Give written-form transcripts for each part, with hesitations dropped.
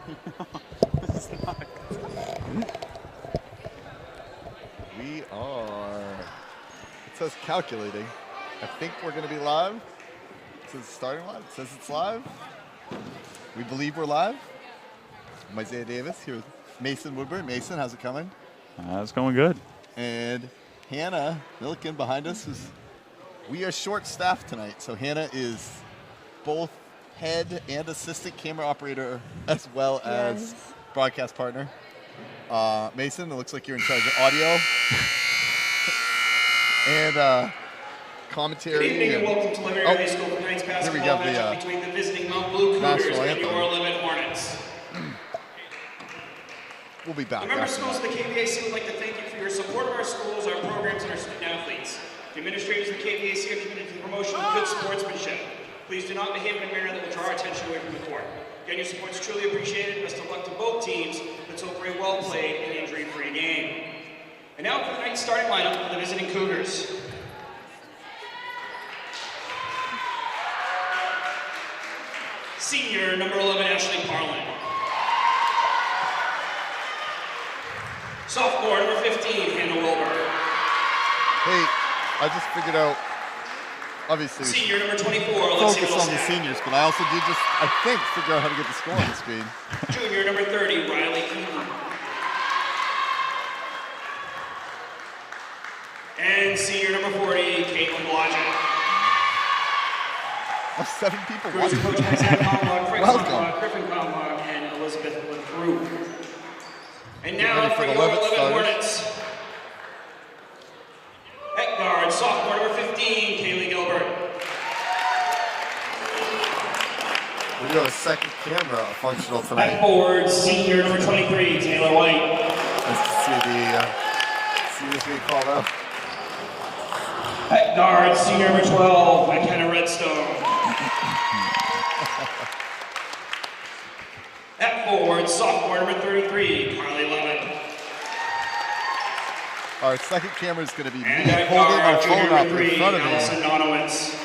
This is not good. We are, it says calculating. I think we're going to be live. It says starting live. It says it's live. We believe we're live. I'm Isaiah Davis here with Mason Woodburn. Mason, how's it coming? It's going good. And Hannah Milliken behind us. We are short-staffed tonight, so Hannah is both head and assistant camera operator as well as broadcast partner. Mason, it looks like you're in charge of audio and commentary. Good evening and welcome to Leavitt High School for tonight's basketball matchup between the visiting Mount Blue Cougars and your Leavitt Hornets. We'll be back. The member schools of the KVAC would like to thank you for your support of our schools, our programs, and our student athletes. The administrators of the KVAC are committed to the promotion of good sportsmanship. Please do not behave in a manner that will draw our attention away from the court. Again, your support is truly appreciated. Best of luck to both teams. Let's hope for a well-played and injury-free game. And now for the night's starting lineup for the visiting Cougars. Senior, number 11, Ashley Parlin. Sophomore, number 15, Hannah Wilbur. Hey, I just figured out, obviously, senior, number 24, focus on the seniors, but I also did just, I think, figure out how to get the score on the screen. Junior, number 30, Riley Eaton. And senior, number 40, Caitlin Blodgett. Oh, 7 people Cougars watching. coached by Zach Conlog, Frank Welcome. Conlog, Griffin Conlog, and Elizabeth LaCroix. And now ready for for the your Leavitt 11 starters. Hornets. At guard, sophomore number 15, Kaylee Gilbert. We do have a second camera functional tonight. At forward, senior number 23, Taylor White. Nice to see the seniors being called out. At guard, senior number 12, McKenna Redstone. At forward, sophomore number 33, Carly Leavitt. Our second camera is going to be me And at holding my guard, junior phone up number in 3, front of me Allison Donowitz.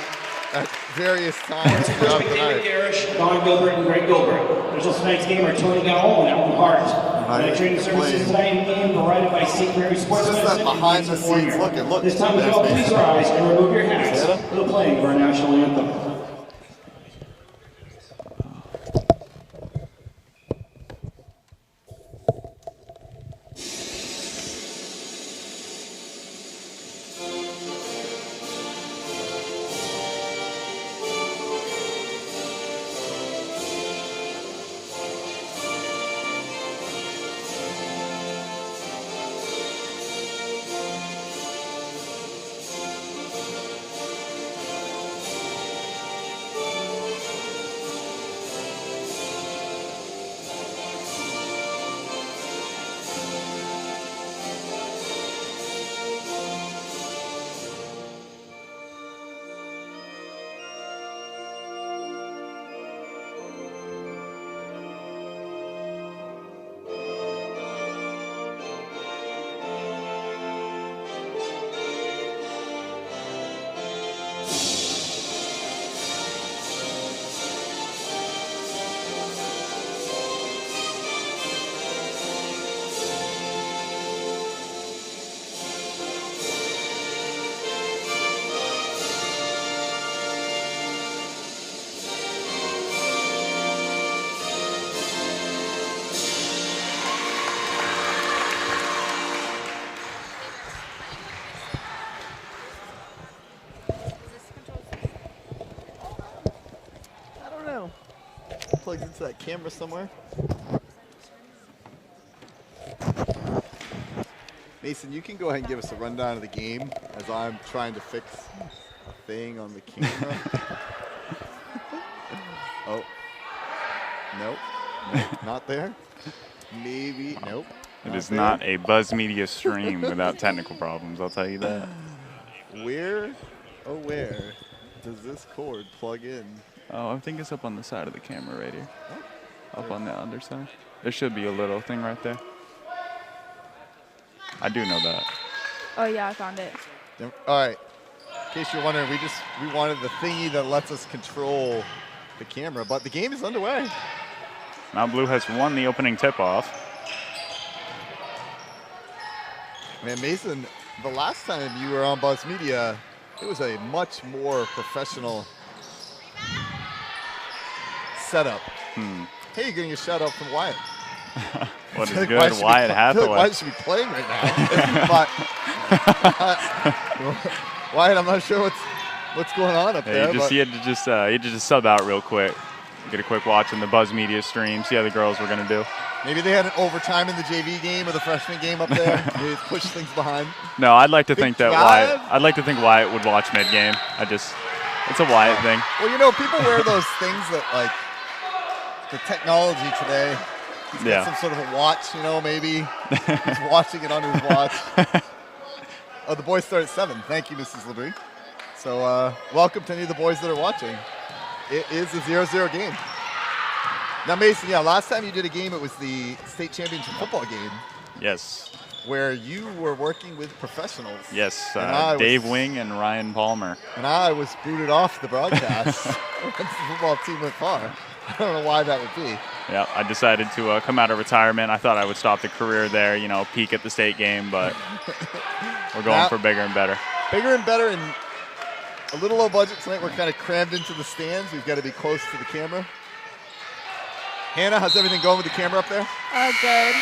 at various times Coached throughout by the David night. Garish, Don Gilbert, and Greg Gilbert. There's also tonight's game are Tony Gowell and Alan Hart. Training services tonight in the game provided by St. Mary's Sports It's just that behind the scenes look. This time, would you all please rise and remove your hats for the playing of our national anthem. Plugs into that camera somewhere. Mason, you can go ahead and give us a rundown of the game as I'm trying to fix a thing on the camera. Oh. Nope. Nope. Not there. Maybe. Nope. It is not a Buzz Media stream without technical problems, I'll tell you that. Where, oh where, does this cord plug in? Oh, I think it's up on the side of the camera right here. Up on the underside. There should be a little thing right there. I do know that. Oh yeah, I found it. All right. In case you're wondering, we wanted the thingy that lets us control the camera, but the game is underway. Mount Blue has won the opening tip-off. Man, Mason, the last time you were on Buzz Media, it was a much more professional setup. Hey, you're getting a shout out from Wyatt. What is Like good? Wyatt Hathaway. Wyatt should be playing right now. But Wyatt, I'm not sure what's going on up there. He had to just sub out real quick. Get a quick watch in the Buzz Media stream, see how the girls were going to do. Maybe they had an overtime in the JV game or the freshman game up there. They push things behind. No, I'd like to think that drive. Wyatt would watch mid-game. It's a Wyatt thing. Well, you know, people wear those things that, like, the technology today. He's got some sort of a watch, you know, maybe. He's watching it on his watch. Oh, the boys start at 7. Thank you, Mrs. LeBrie. So welcome to any of the boys that are watching. It is a 0-0 game. Now, Mason, last time you did a game, it was the state championship football game. Yes. Where you were working with professionals. Yes, Dave Wing and Ryan Palmer. And I was booted off the broadcast once the football team went far. I don't know why that would be. Yeah, I decided to come out of retirement. I thought I would stop the career there, peak at the state game, but we're going for bigger and better. Bigger and better, and a little low budget tonight. We're kind of crammed into the stands. We've got to be close to the camera. Hannah, how's everything going with the camera up there? Good.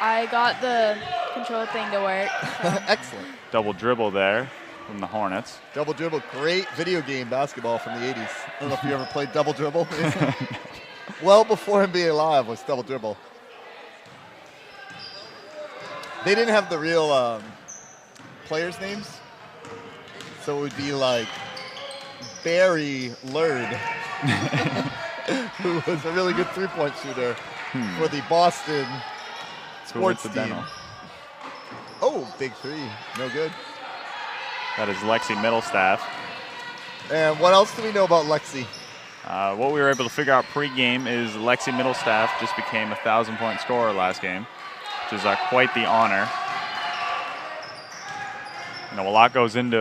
I got the control thing to work. So. Excellent. Double dribble there from the Hornets. Double dribble, great video game basketball from the 80s. I don't know if you ever played double dribble. Well before NBA Live was double dribble. They didn't have the real players' names. So it would be like Barry Lurd, who was a really good three-point shooter for the Boston sports team. Oh, big three. No good. That is Lexi Middlestaff. And what else do we know about Lexi? What we were able to figure out pregame is Lexi Middlestaff just became a 1,000-point scorer last game, which is quite the honor. A lot goes into,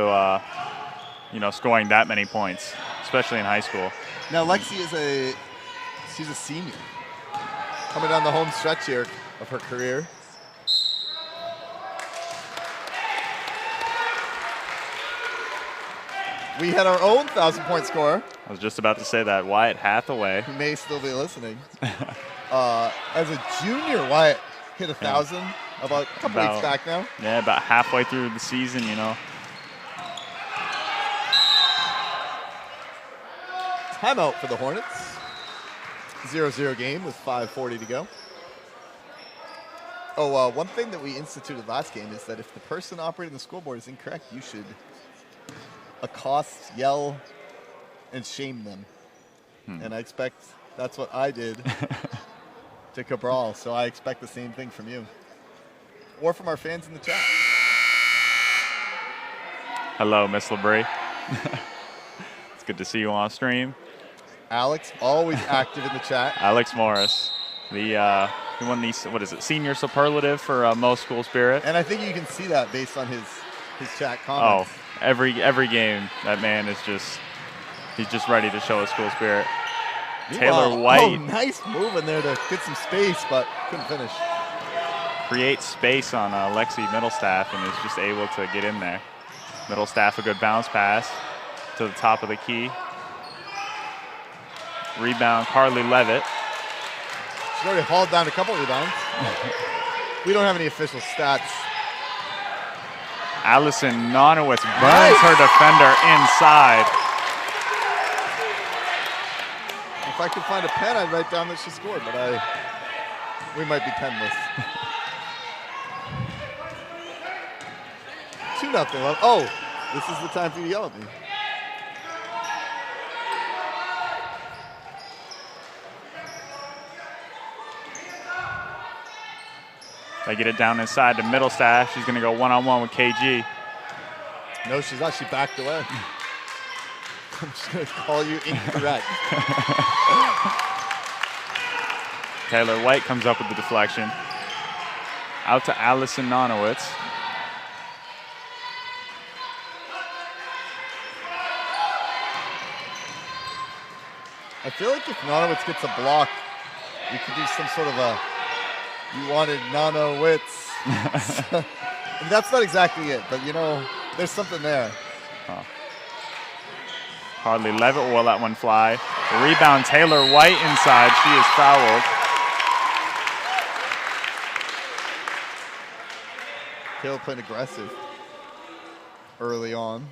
scoring that many points, especially in high school. Now, Lexi she's a senior. Coming down the home stretch here of her career. We had our own 1,000-point scorer. I was just about to say that, Wyatt Hathaway. Who may still be listening. As a junior, Wyatt hit 1,000 about a couple weeks back now. Yeah, about halfway through the season, Timeout for the Hornets. 0-0 game with 5:40 to go. Oh, one thing that we instituted last game is that if the person operating the scoreboard is incorrect, you should accost, yell, and shame them. And I expect that's what I did to Cabral, so I expect the same thing from you. Or from our fans in the chat. Hello, Miss LeBrie. It's good to see you on stream. Alex, always active in the chat. Alex Morris, he won the, senior superlative for most school spirit. And I think you can see that based on his chat comments. Oh, every game, that man is he's just ready to show his school spirit. Taylor White. Oh, nice move in there to get some space, but couldn't finish. Creates space on Lexi Middlestaff and is just able to get in there. Middlestaff, a good bounce pass to the top of the key. Rebound, Carly Leavitt. She's already hauled down a couple rebounds. We don't have any official stats. Allison Nonowitz burns her defender inside. If I could find a pen, I'd write down that she scored, but we might be penless. 2-0. Oh, this is the time for you to yell at me. They get it down inside to Middlestaff. She's going to go one-on-one with KG. No, she's not. She backed away. I'm just going to call you incorrect. Taylor White comes up with the deflection. Out to Allison Nonowitz. I feel like if Nonowitz gets a block We could do some sort of a, you wanted Nano Wits. And that's not exactly it, but you know, there's something there. Oh. Hardly Leavitt will let one fly. The rebound, Taylor White inside. She is fouled. Taylor playing aggressive early on.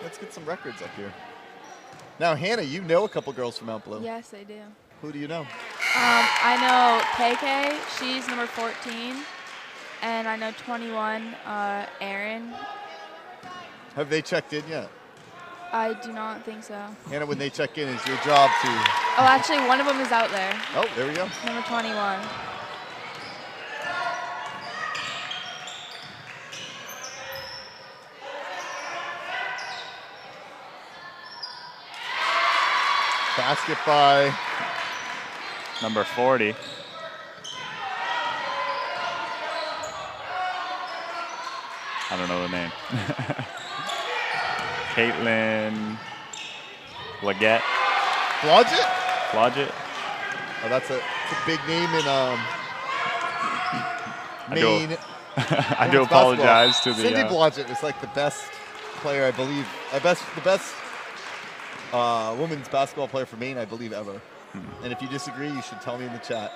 Let's get some records up here. Now, Hannah, you know a couple girls from Mount Blue. Yes, I do. Who do you know? I know KK. She's number 14. And I know 21, Erin. Have they checked in yet? I do not think so. Hannah, when they check in, is your job to... Oh, actually, one of them is out there. Oh, there we go. Number 21. Basket by number 40. I don't know the name. Caitlin Leggett. Blodgett? Blodgett. Oh, that's a big name in Maine. I do apologize to the... Cindy Blodgett is like the best player, I believe. The best women's basketball player for Maine, I believe, ever. And if you disagree, you should tell me in the chat.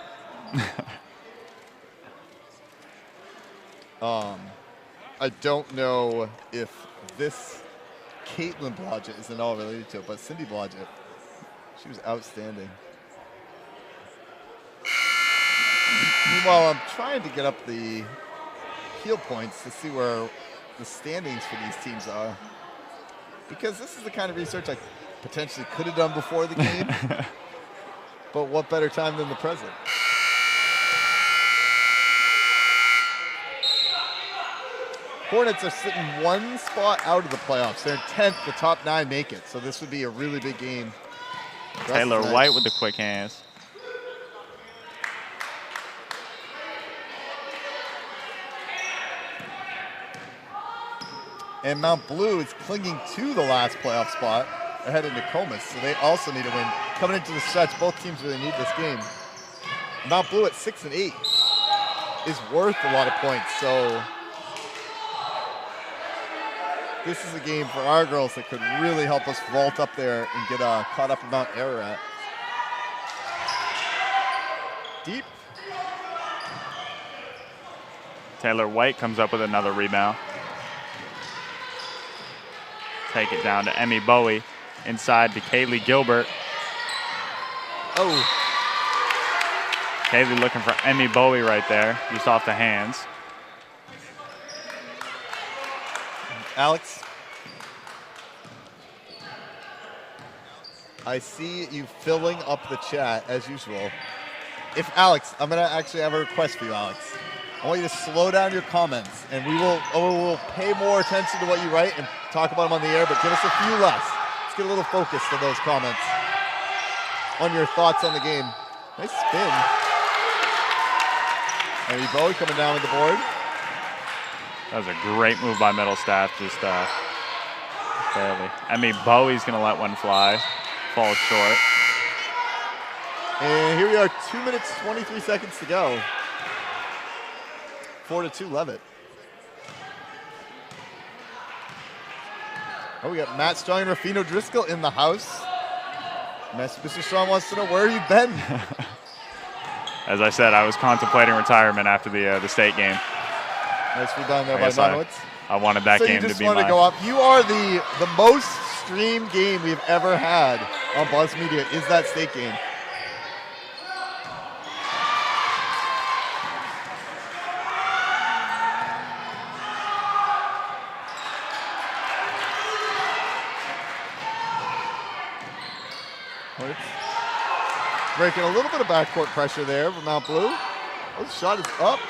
I don't know if this Caitlin Blodgett is at all related to it, but Cindy Blodgett, she was outstanding. Meanwhile, I'm trying to get up the heel points to see where the standings for these teams are, because this is the kind of research I potentially could have done before the game, but what better time than the present? Hornets are sitting one spot out of the playoffs. They're in 10th. The top 9 make it. So this would be a really big game. Taylor White with the quick hands. And Mount Blue is clinging to the last playoff spot ahead of Nokomis. So they also need to win. Coming into the stretch, both teams really need this game. Mount Blue at 6-8 is worth a lot of points. So this is a game for our girls that could really help us vault up there and get caught up in Mount Ararat. Deep. Taylor White comes up with another rebound. Take it down to Emmy Bowie. Inside to Kaylee Gilbert. Oh. Kaylee looking for Emmy Bowie right there, just off the hands. Alex, I see you filling up the chat as usual. If Alex, I'm gonna actually have a request for you, Alex. I want you to slow down your comments, and we will pay more attention to what you write and talk about them on the air, but give us a few less. Let's get a little focus to those comments on your thoughts on the game. Nice spin. Emmy Bowie coming down with the board. That was a great move by Middlestaff, just barely. Emmy Bowie's gonna let one fly, falls short. And here we are, 2 minutes, 23 seconds to go. 4-2 Leavitt. Oh, we got Matt Strong and Rafino Driscoll in the house. Mr. Strong wants to know, where have you been? As I said, I was contemplating retirement after the state game. Nicely done there by Donowitz. I wanted that game to be mine. So you just want to go up. You are the most streamed game we've ever had on Buzz Media is that state game. Breaking a little bit of backcourt pressure there from Mount Blue. Oh, the shot is up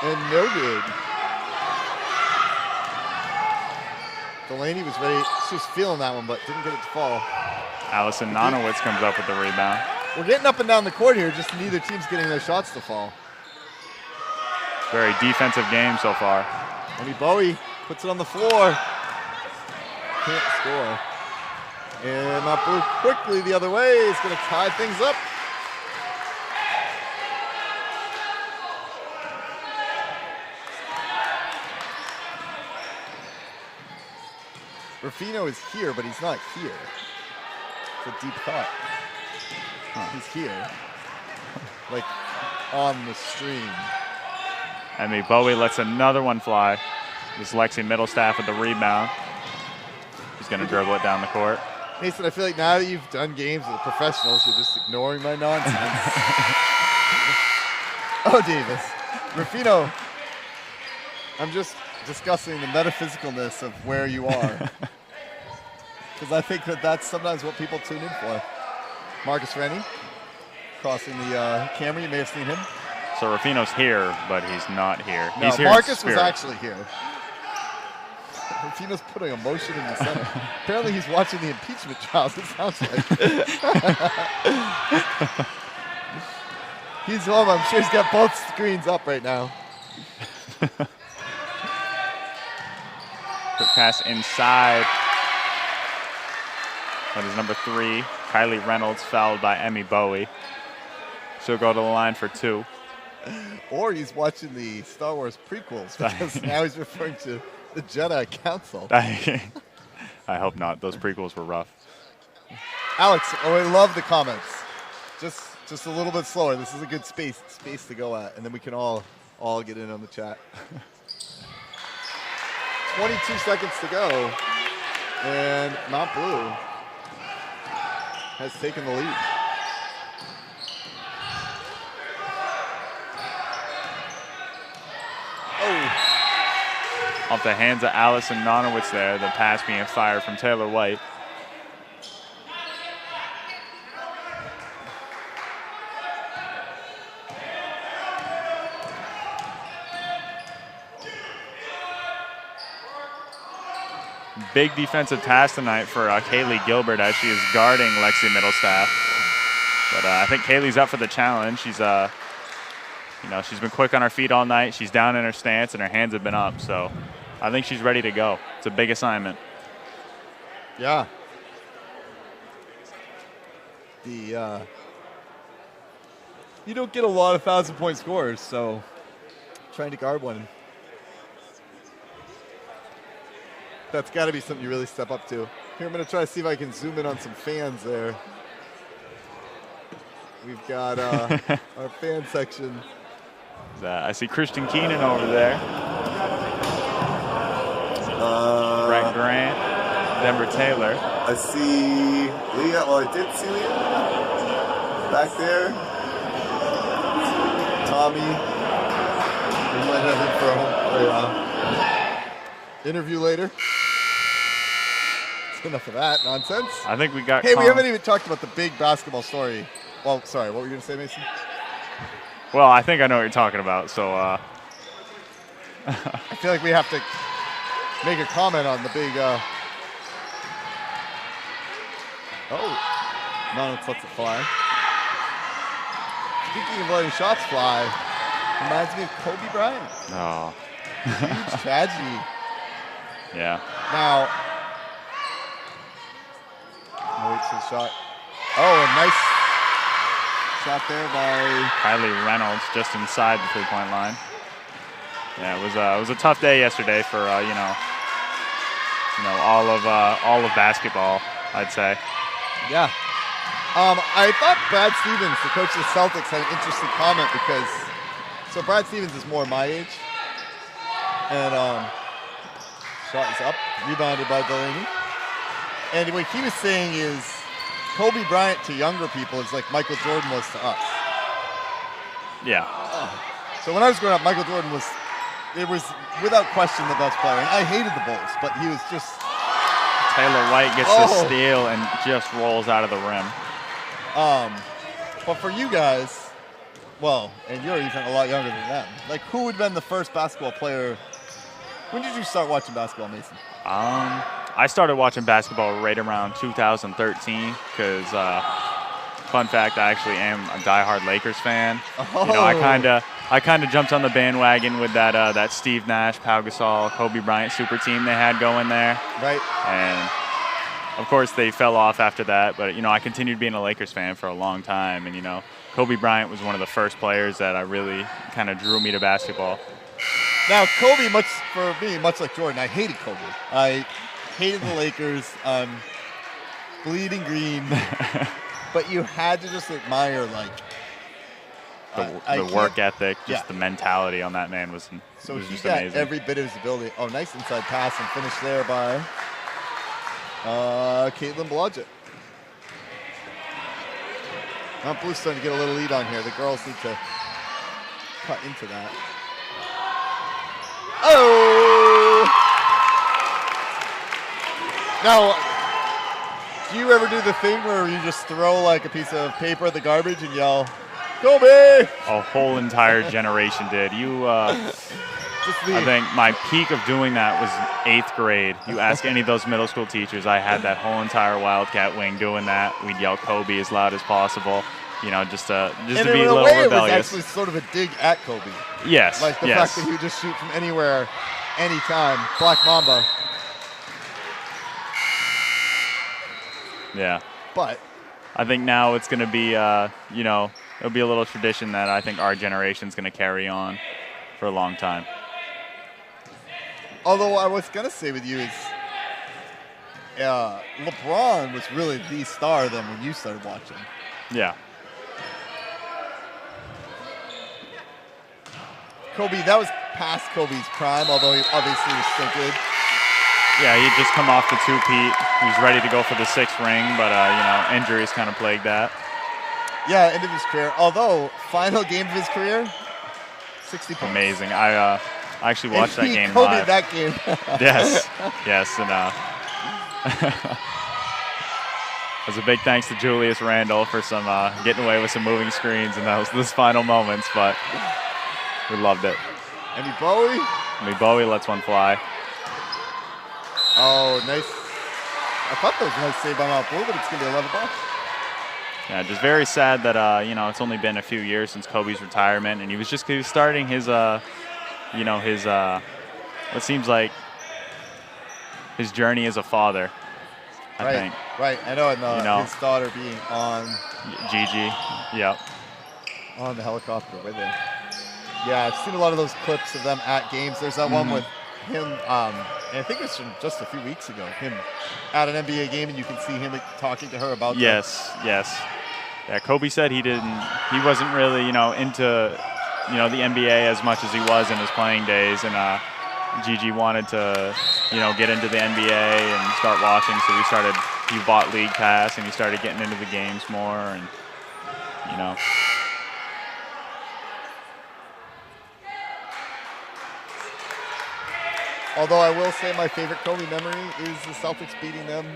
and no good. Delaney was ready. She was feeling that one, but didn't get it to fall. Allison Nonowitz comes up with the rebound. We're getting up and down the court here, just neither team's getting their shots to fall. Very defensive game so far. Emmy Bowie puts it on the floor. Can't score. And Mount Blue quickly the other way is going to tie things up. Rufino is here, but he's not here. It's a deep thought. He's here, like on the stream. Emmy Bowie lets another one fly. This is Lexi Middlestaff with the rebound. He's going to dribble it down the court. Mason, I feel like now that you've done games with the professionals, you're just ignoring my nonsense. Oh, Davis. Rufino, I'm just discussing the metaphysicalness of where you are. Because I think that that's sometimes what people tune in for. Marcus Rennie crossing the camera. You may have seen him. So Rufino's here, but he's not here. No, he's here Marcus was actually here. Rufino's putting emotion in the center. Apparently he's watching the impeachment trials, it sounds like. He's home. I'm sure he's got both screens up right now. Quick pass inside. That is number 3. Kylie Reynolds fouled by Emmy Bowie. She'll go to the line for 2. Or he's watching the Star Wars prequels because now he's referring to the Jedi Council. I hope not. Those prequels were rough. Alex, I love the comments. Just a little bit slower. This is a good space to go at, and then we can all get in on the chat. 22 seconds to go, and Mount Blue has taken the lead. Off the hands of Allison Nonowitz there, the pass being fired from Taylor White. Big defensive task tonight for Kaylee Gilbert as she is guarding Lexi Middlestaff. But I think Kaylee's up for the challenge. She's she's been quick on her feet all night. She's down in her stance and her hands have been up. So I think she's ready to go. It's a big assignment. Yeah. You don't get a lot of 1,000-point scores, so trying to guard one. That's got to be something you really step up to. Here, I'm going to try to see if I can zoom in on some fans there. We've got our fan section. I see Christian Keenan over there. Brett Grant, Denver Taylor. I see Leah. Well, I did see Leah back there. Tommy. We might have him for a interview later. That's enough of that nonsense. I think we got. Hey, we haven't even talked about the big basketball story. Well, sorry, what were you going to say, Mason? Well, I think I know what you're talking about, so. I feel like we have to make a comment on the big. Nonowitz lets it fly. Speaking of letting shots fly, reminds me of Kobe Bryant. Oh. Huge tragedy. Yeah. Now, wait for the shot. Oh, a nice shot there by Kylie Reynolds just inside the 3-point line. Yeah, it was a tough day yesterday for all of basketball, I'd say. Yeah. I thought Brad Stevens, the coach of the Celtics, had an interesting comment because Brad Stevens is more my age, and shot is up, rebounded by Delaney. And what he was saying is Kobe Bryant to younger people is like Michael Jordan was to us. Yeah. So when I was growing up, Michael Jordan was without question the best player. And I hated the Bulls, but he was just... Taylor White gets the steal and just rolls out of the rim. But for you guys, well, and you're even a lot younger than them, like who would have been the first basketball player? When did you start watching basketball, Mason? I started watching basketball right around 2013 because, fun fact, I actually am a diehard Lakers fan. Oh. You know, I kind of jumped on the bandwagon with that Steve Nash, Pau Gasol, Kobe Bryant super team they had going there. Right. And of course, they fell off after that. But, you know, I continued being a Lakers fan for a long time. And, you know, Kobe Bryant was one of the first players that I really kind of drew me to basketball. Now, Kobe, for me, much like Jordan, I hated Kobe. I hated the Lakers. Bleeding green. But you had to just admire, like, the work ethic, just the mentality on that man was so was he just got amazing. every bit of his ability. Oh, nice inside pass and finish there by Caitlin Blodgett. Mount Blue's starting to get a little lead on here. The girls need to cut into that. Oh! Now, do you ever do the thing where you just throw like a piece of paper at the garbage and yell, Kobe! A whole entire generation did. I think my peak of doing that was 8th grade. You ask any of those middle school teachers, I had that whole entire Wildcat wing doing that. We'd yell Kobe as loud as possible, you know, just to be a little way, rebellious. It was actually sort of a dig at Kobe. Yes, like the fact that he would just shoot from anywhere, anytime. Black Mamba. Yeah. But I think now it's going to be, you know, it'll be a little tradition that I think our generation's going to carry on for a long time. Although I was going to say with you is LeBron was really the star then when you started watching. Yeah. Kobe, that was past Kobe's prime, although he obviously was still good. Yeah, he'd just come off the two-peat. He was ready to go for the 6th ring, but, you know, injuries kind of plagued that. Yeah, end of his career. Although, final game of his career, 60 points. Amazing. I actually watched that game Kobe live. that game. Yes, and as a big thanks to Julius Randle for some getting away with some moving screens in those final moments, but we loved it. Emmy Bowie. Emmy Bowie lets one fly. Oh, nice. I thought that was a nice save by Mount Blue, but it's going to be 11 bucks. Yeah, just very sad that, you know, it's only been a few years since Kobe's retirement, and he was starting his, you know, his, what seems like his journey as a father, I think. Right, I know, and you know, his daughter being on. Gigi, yep. On the helicopter with him. Yeah, I've seen a lot of those clips of them at games. There's that one with him, and I think it's from just a few weeks ago, him at an NBA game, and you can see him talking to her about that. Yes. Yeah, Kobe said he wasn't really, you know, into, you know, the NBA as much as he was in his playing days, and Gigi wanted to, you know, get into the NBA and start watching, so he bought League Pass, and he started getting into the games more, and, you know. Although I will say my favorite Kobe memory is the Celtics beating them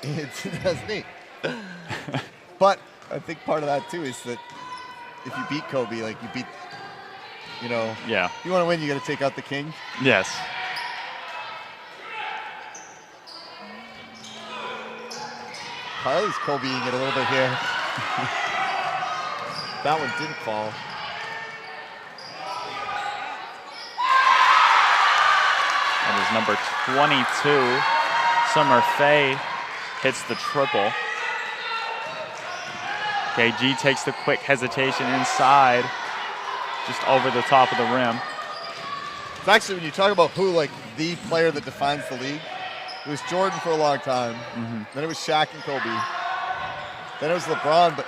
in 2008. But I think part of that, too, is that if you beat Kobe, like you beat, you know. Yeah. You want to win, you got to take out the king. Yes. Carly's Kobeing it a little bit here. That one didn't fall. That is number 22. Summer Faye hits the triple. KG takes the quick hesitation inside, just over the top of the rim. It's actually, when you talk about who, like, the player that defines the league, it was Jordan for a long time. Then it was Shaq and Kobe. Then it was LeBron. But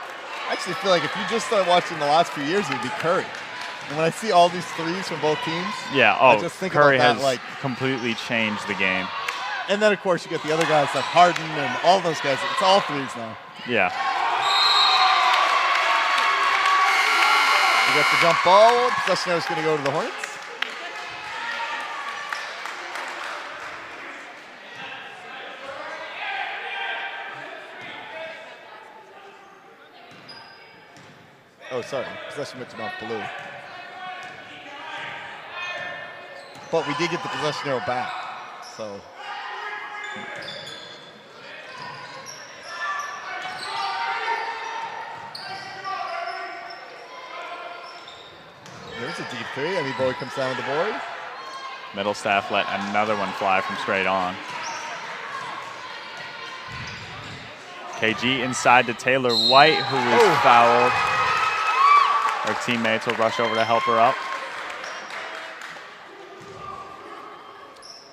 I actually feel like if you just start watching the last few years, it would be Curry. And when I see all these threes from both teams, I just think Curry about that, has like, completely changed the game. And then, of course, you get the other guys like Harden and all those guys. It's all threes now. Yeah. We got the jump ball. Possession now is going to go to the Hornets. Oh, sorry. Possession went to Mount Blue. But we did get the possession arrow back. So. There's a deep three. Emmy Bowie comes down with the board. Middle staff let another one fly from straight on. KG inside to Taylor White, who was fouled. Her teammates will rush over to help her up.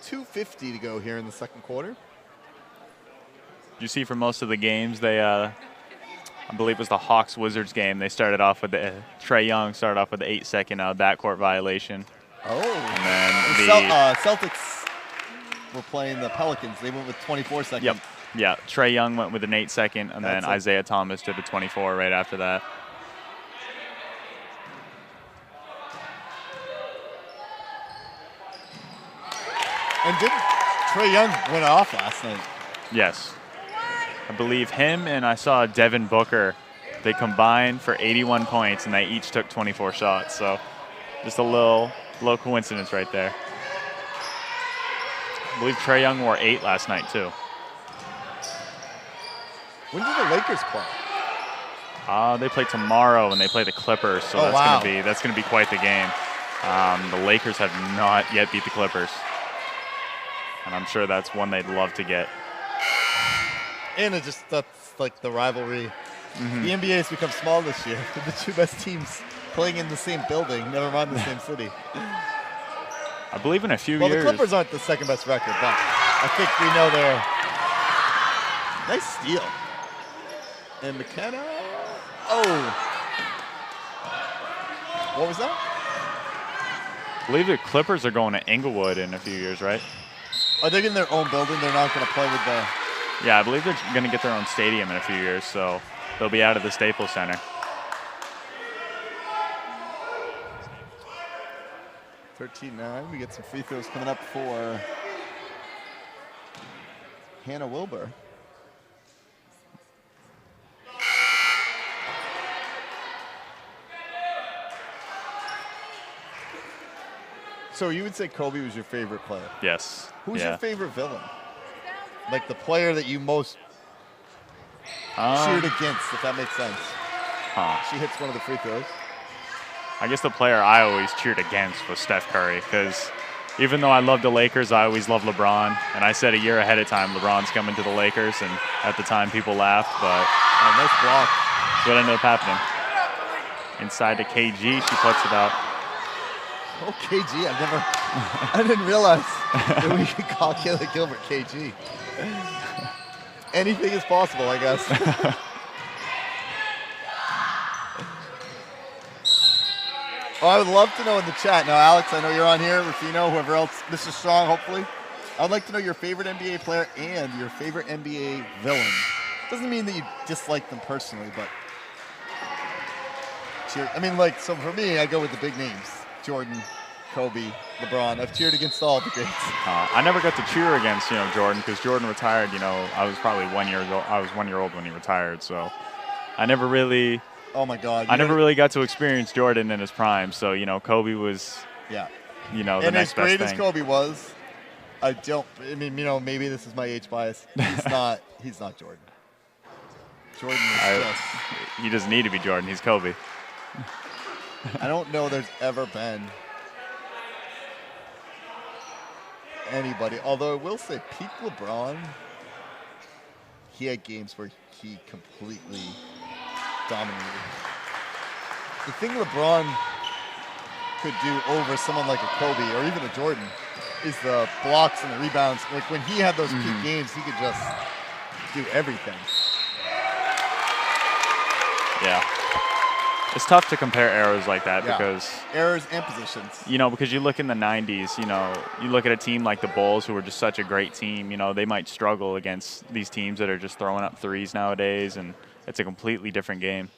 2:50 to go here in the second quarter. You see for most of the games, they, I believe it was the Hawks-Wizards game, they started off with Trae Young started off with the 8-second backcourt violation. Oh. And then Celtics were playing the Pelicans. They went with 24 seconds. Yep. Yeah, Trae Young went with an 8-second, and That's then it. Isaiah Thomas did the 24 right after that. And didn't Trae Young went off last night? Yes. I believe him and I saw Devin Booker, they combined for 81 points, and they each took 24 shots. So just a little coincidence right there. I believe Trae Young wore 8 last night, too. When do the Lakers play? They play tomorrow, and they play the Clippers, so that's gonna be quite the game. The Lakers have not yet beat the Clippers, and I'm sure that's one they'd love to get. And that's like the rivalry. The NBA has become small this year. The two best teams playing in the same building, never mind the same city. I believe in a few Well, years. the Clippers aren't the second best record, but I think we know they're nice steal. And McKenna. Oh. What was that? I believe the Clippers are going to Inglewood in a few years, right? Are they in their own building? They're not going to play with the. Yeah, I believe they're going to get their own stadium in a few years, so they'll be out of the Staples Center. 13-9. We get some free throws coming up for Hannah Wilbur. So you would say Kobe was your favorite player. Yes. Who's yeah. your favorite villain? Like the player that you most Um, cheered against, if that makes sense. huh. She hits one of the free throws. I guess the player I always cheered against was Steph Curry, because even though I love the Lakers, I always loved LeBron. And I said a year ahead of time, LeBron's coming to the Lakers, and at the time people laughed, but Nice block. that's what ended up happening. Inside to KG, she puts it up. Oh, KG, I didn't realize that we could call Kayla Gilbert KG. Anything is possible, I guess. Oh, I would love to know in the chat. Now, Alex, I know you're on here. Rufino, whoever else. Mr. Strong, hopefully. I'd like to know your favorite NBA player and your favorite NBA villain. Doesn't mean that you dislike them personally, but so for me, I go with the big names. Jordan, Kobe, LeBron. I've cheered against all the greats. I never got to cheer against, Jordan, because Jordan retired. I was probably 1 year ago. I was 1 year old when he retired, so I never really. Oh my God! I never really got to experience Jordan in his prime. So Kobe was. Yeah. The and next as best great thing. as Kobe was, maybe this is my age bias. He's not Jordan. Jordan is just. He doesn't need to be Jordan. He's Kobe. I don't know there's ever been anybody, although I will say peak LeBron, he had games where he completely dominated. The thing LeBron could do over someone like a Kobe or even a Jordan is the blocks and the rebounds. Like when he had those peak games, he could just do everything. Yeah. It's tough to compare eras like that because errors and positions. Because you look in the 90s, you look at a team like the Bulls who were just such a great team, they might struggle against these teams that are just throwing up threes nowadays, and it's a completely different game.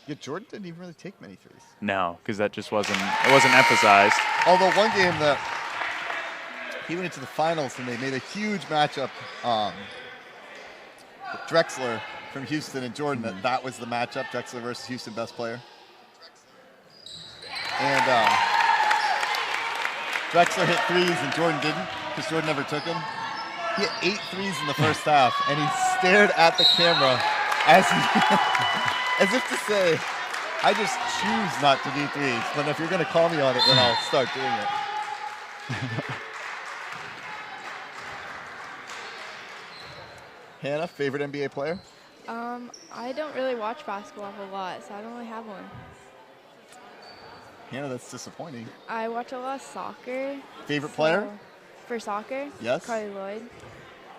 Yeah, Jordan didn't even really take many threes. No, because that just wasn't emphasized. Although one game that he went into the finals and they made a huge matchup with Drexler from Houston and Jordan, that was the matchup, Drexler versus Houston best player. And Drexler hit threes and Jordan didn't because Jordan never took them. He hit 8 threes in the first half, and he stared at the camera as if to say, I just choose not to do threes, but if you're going to call me on it, then I'll start doing it. Hannah, favorite NBA player? I don't really watch basketball a whole lot, so I don't really have one. Hannah, that's disappointing. I watch a lot of soccer. Favorite player? For soccer? Yes. Carly Lloyd.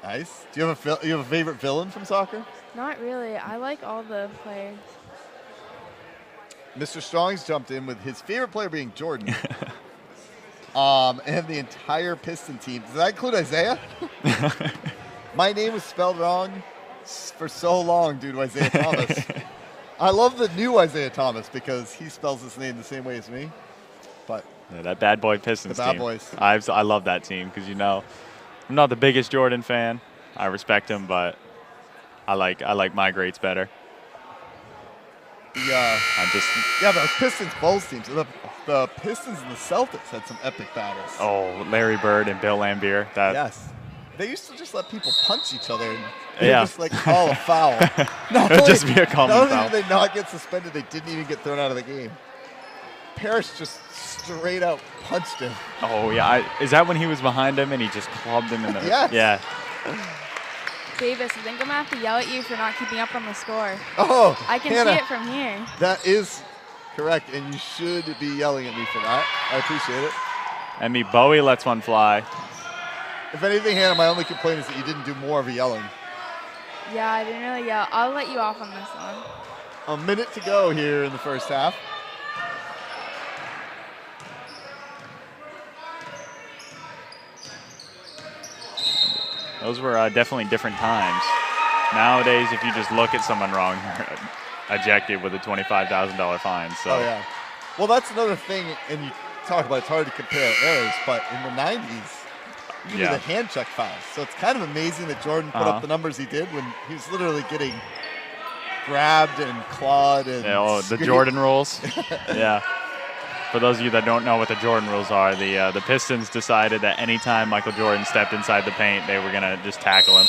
Nice. Do you have a favorite villain from soccer? Not really. I like all the players. Mr. Strong's jumped in with his favorite player being Jordan. And the entire Piston team. Does that include Isaiah? My name was spelled wrong for so long due to Isaiah Thomas. I love the new Isaiah Thomas because he spells his name the same way as me. But yeah, that bad boy Pistons the bad team. boys. I love that team because, you know, I'm not the biggest Jordan fan. I respect him, but I like my greats better. Those Pistons Bulls teams. The Pistons and the Celtics had some epic battles. Oh, Larry Bird and Bill Laimbeer. Yes. They used to just let people punch each other and Yeah. just like call a foul. It'd just be a common not foul. only did they not get suspended, they didn't even get thrown out of the game. Parrish just straight out punched him. Oh, yeah. Is that when he was behind him and he just clubbed him in the Yes. Yeah. Davis, I think I'm going to have to yell at you for not keeping up on the score. Oh, I can Hannah, see it from here. That is correct, and you should be yelling at me for that. I appreciate it. And me, Bowie lets one fly. If anything, Hannah, my only complaint is that you didn't do more of a yelling. Yeah, I didn't really yell. I'll let you off on this one. A minute to go here in the first half. Those were definitely different times. Nowadays, if you just look at someone wrong, you're ejected with a $25,000 fine. So. Oh, yeah. Well, that's another thing, and you talk about it's hard to compare eras, but in the 90s, you do the hand check fouls. So it's kind of amazing that Jordan put up the numbers he did when he was literally getting grabbed and clawed. And the Jordan rules. Yeah. For those of you that don't know what the Jordan rules are, the Pistons decided that anytime Michael Jordan stepped inside the paint, they were going to just tackle him.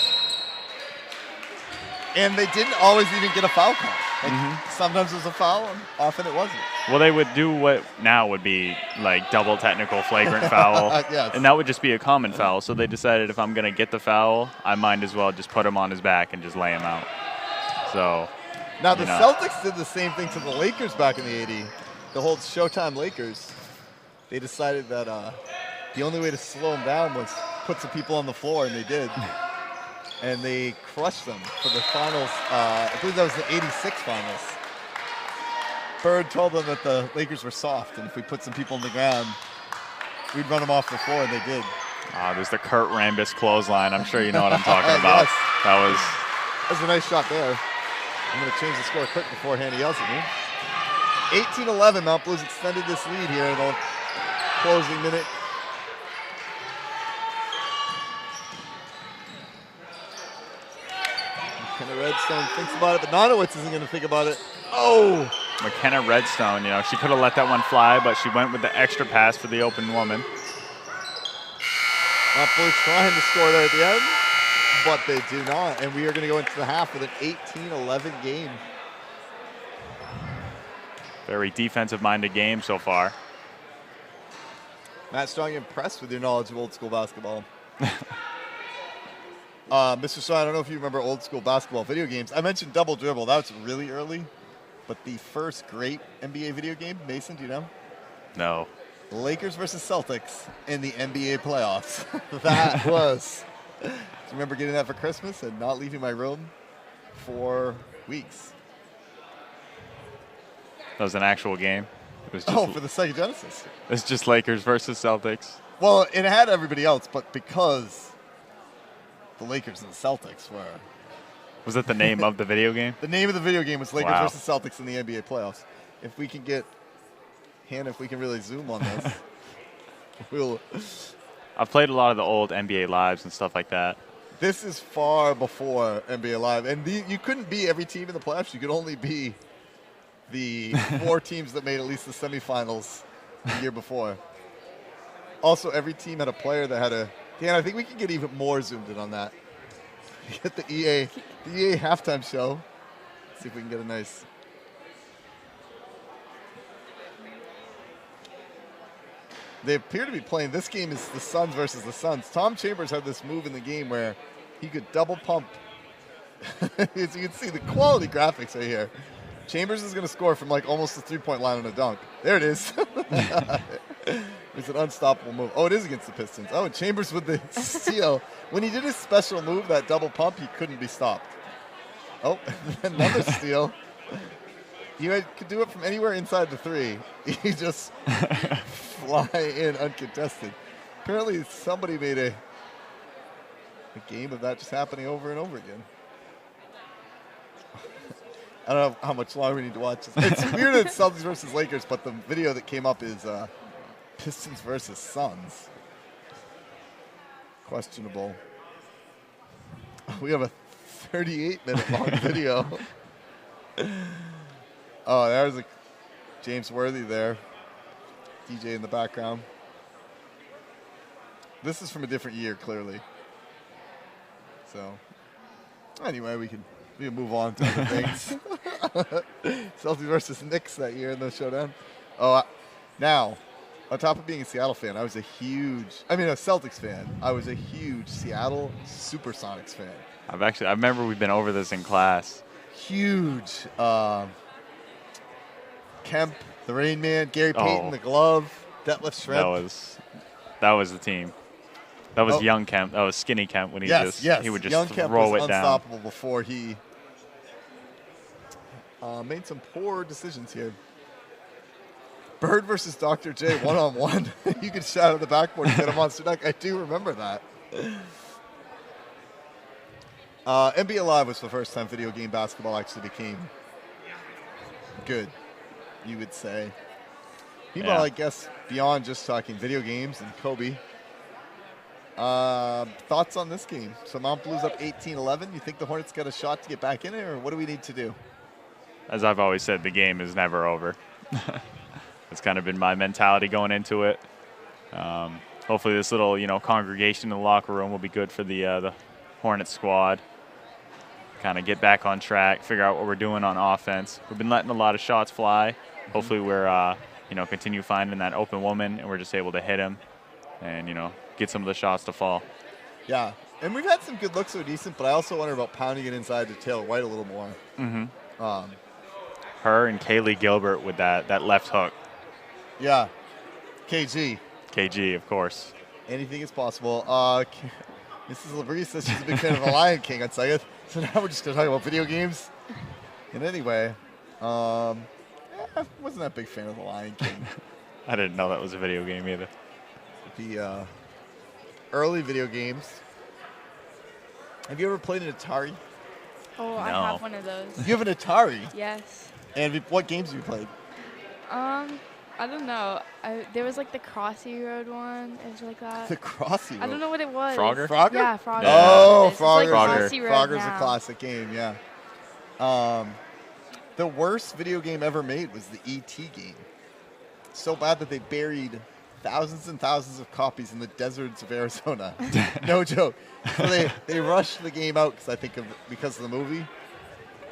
And they didn't always even get a foul call. Like sometimes it was a foul, and often it wasn't. Well, they would do what now would be like double technical flagrant foul. Yes. And that would just be a common foul. So they decided if I'm going to get the foul, I might as well just put him on his back and just lay him out. So now the Celtics did the same thing to the Lakers back in the 80s. The whole Showtime Lakers, they decided that the only way to slow them down was put some people on the floor, and they did. And they crushed them for the finals. I believe that was the 86 finals. Bird told them that the Lakers were soft, and if we put some people on the ground, we'd run them off the floor, and they did. There's the Kurt Rambis clothesline. I'm sure you know what I'm talking about. Yes. That was a nice shot there. I'm going to change the score quick before Hannah yells at me. 18-11, Mount Blues extended this lead here in the closing minute. McKenna Redstone thinks about it, but Nonowitz isn't going to think about it. Oh! McKenna Redstone, she could have let that one fly, but she went with the extra pass for the open woman. Mount Blues trying to score there at the end, but they do not. And we are going to go into the half with an 18-11 game. Very defensive-minded game so far. Matt Strong, impressed with your knowledge of old school basketball. Mr. Strong, I don't know if you remember old school basketball video games. I mentioned Double Dribble. That was really early. But the first great NBA video game, Mason, do you know? No. Lakers versus Celtics in the NBA playoffs. That was. Do you remember getting that for Christmas and not leaving my room for weeks? That was an actual game. It was just, for the Sega Genesis. It's just Lakers versus Celtics. Well, it had everybody else, but because the Lakers and the Celtics were. Was that the name of the video game? The name of the video game was Lakers Wow. versus Celtics in the NBA playoffs. If we can get, Hannah, if we can really zoom on this, we'll. I've played a lot of the old NBA Lives and stuff like that. This is far before NBA Live, and you couldn't be every team in the playoffs. You could only be the 4 teams that made at least the semifinals the year before. Also, every team had a player that had a. Dan, I think we can get even more zoomed in on that. Get the EA halftime show. See if we can get a nice. They appear to be playing. This game is the Suns versus the Suns. Tom Chambers had this move in the game where he could double pump As you can see, the quality graphics right here. Chambers is going to score from like almost the three-point line on a dunk. There it is. It's an unstoppable move. Oh, it is against the Pistons. Oh, and Chambers with the steal. When he did his special move, that double pump, he couldn't be stopped. Oh, another steal. Could do it from anywhere inside the three. He just fly in uncontested. Apparently somebody made a game of that just happening over and over again. I don't know how much longer we need to watch this. It's weird that it's Celtics versus Lakers, but the video that came up is Pistons versus Suns. Questionable. We have a 38-minute long video. Oh, there's a James Worthy there. DJ in the background. This is from a different year, clearly. So, anyway, we can move on to other things. Celtics versus Knicks that year in the showdown. Oh, now, on top of being a Seattle fan, I was a Celtics fan. I was a huge Seattle Supersonics fan. I remember we've been over this in class. Huge. Kemp, the Rain Man, Gary Payton, the glove, Detlef Schrempf. That was the team. That was young Kemp. That was skinny Kemp when he would just young Kemp roll was it down. Unstoppable before he made some poor decisions here. Bird versus Dr. J, one-on-one. You could shout at the backboard and get a monster dunk. I do remember that. NBA Live was the first time video game basketball actually became good, you would say. Meanwhile, I guess beyond just talking video games and Kobe, thoughts on this game? So Mount Blue's up 18-11. You think the Hornets got a shot to get back in it, or what do we need to do? As I've always said, the game is never over. That's kind of been my mentality going into it. Hopefully this little, congregation in the locker room will be good for the Hornets squad. Kind of get back on track, figure out what we're doing on offense. We've been letting a lot of shots fly. Hopefully we're, continue finding that open woman and we're just able to hit him and, get some of the shots to fall. Yeah, and we've had some good looks that are decent, but I also wonder about pounding it inside to Taylor White a little more. Mm-hmm. Her and Kaylee Gilbert with that left hook. Yeah, KG, of course. Anything is possible. Mrs. Labrie says she's a big fan of The Lion King on second. So now we're just going to talk about video games. And anyway, I wasn't that big fan of The Lion King. I didn't know that was a video game either. The early video games. Have you ever played an Atari? Oh, No. I have one of those. You have an Atari? Yes. And what games have you played? I don't know. There was like the Crossy Road one. It was like that. The Crossy Road. I don't know what it was. Frogger? Frogger? Yeah, Frogger. Oh, It's like Frogger. Crossy Road Frogger's now. a classic game, yeah. The worst video game ever made was the E.T. game. So bad that they buried thousands and thousands of copies in the deserts of Arizona. No joke. So they rushed the game out because of the movie,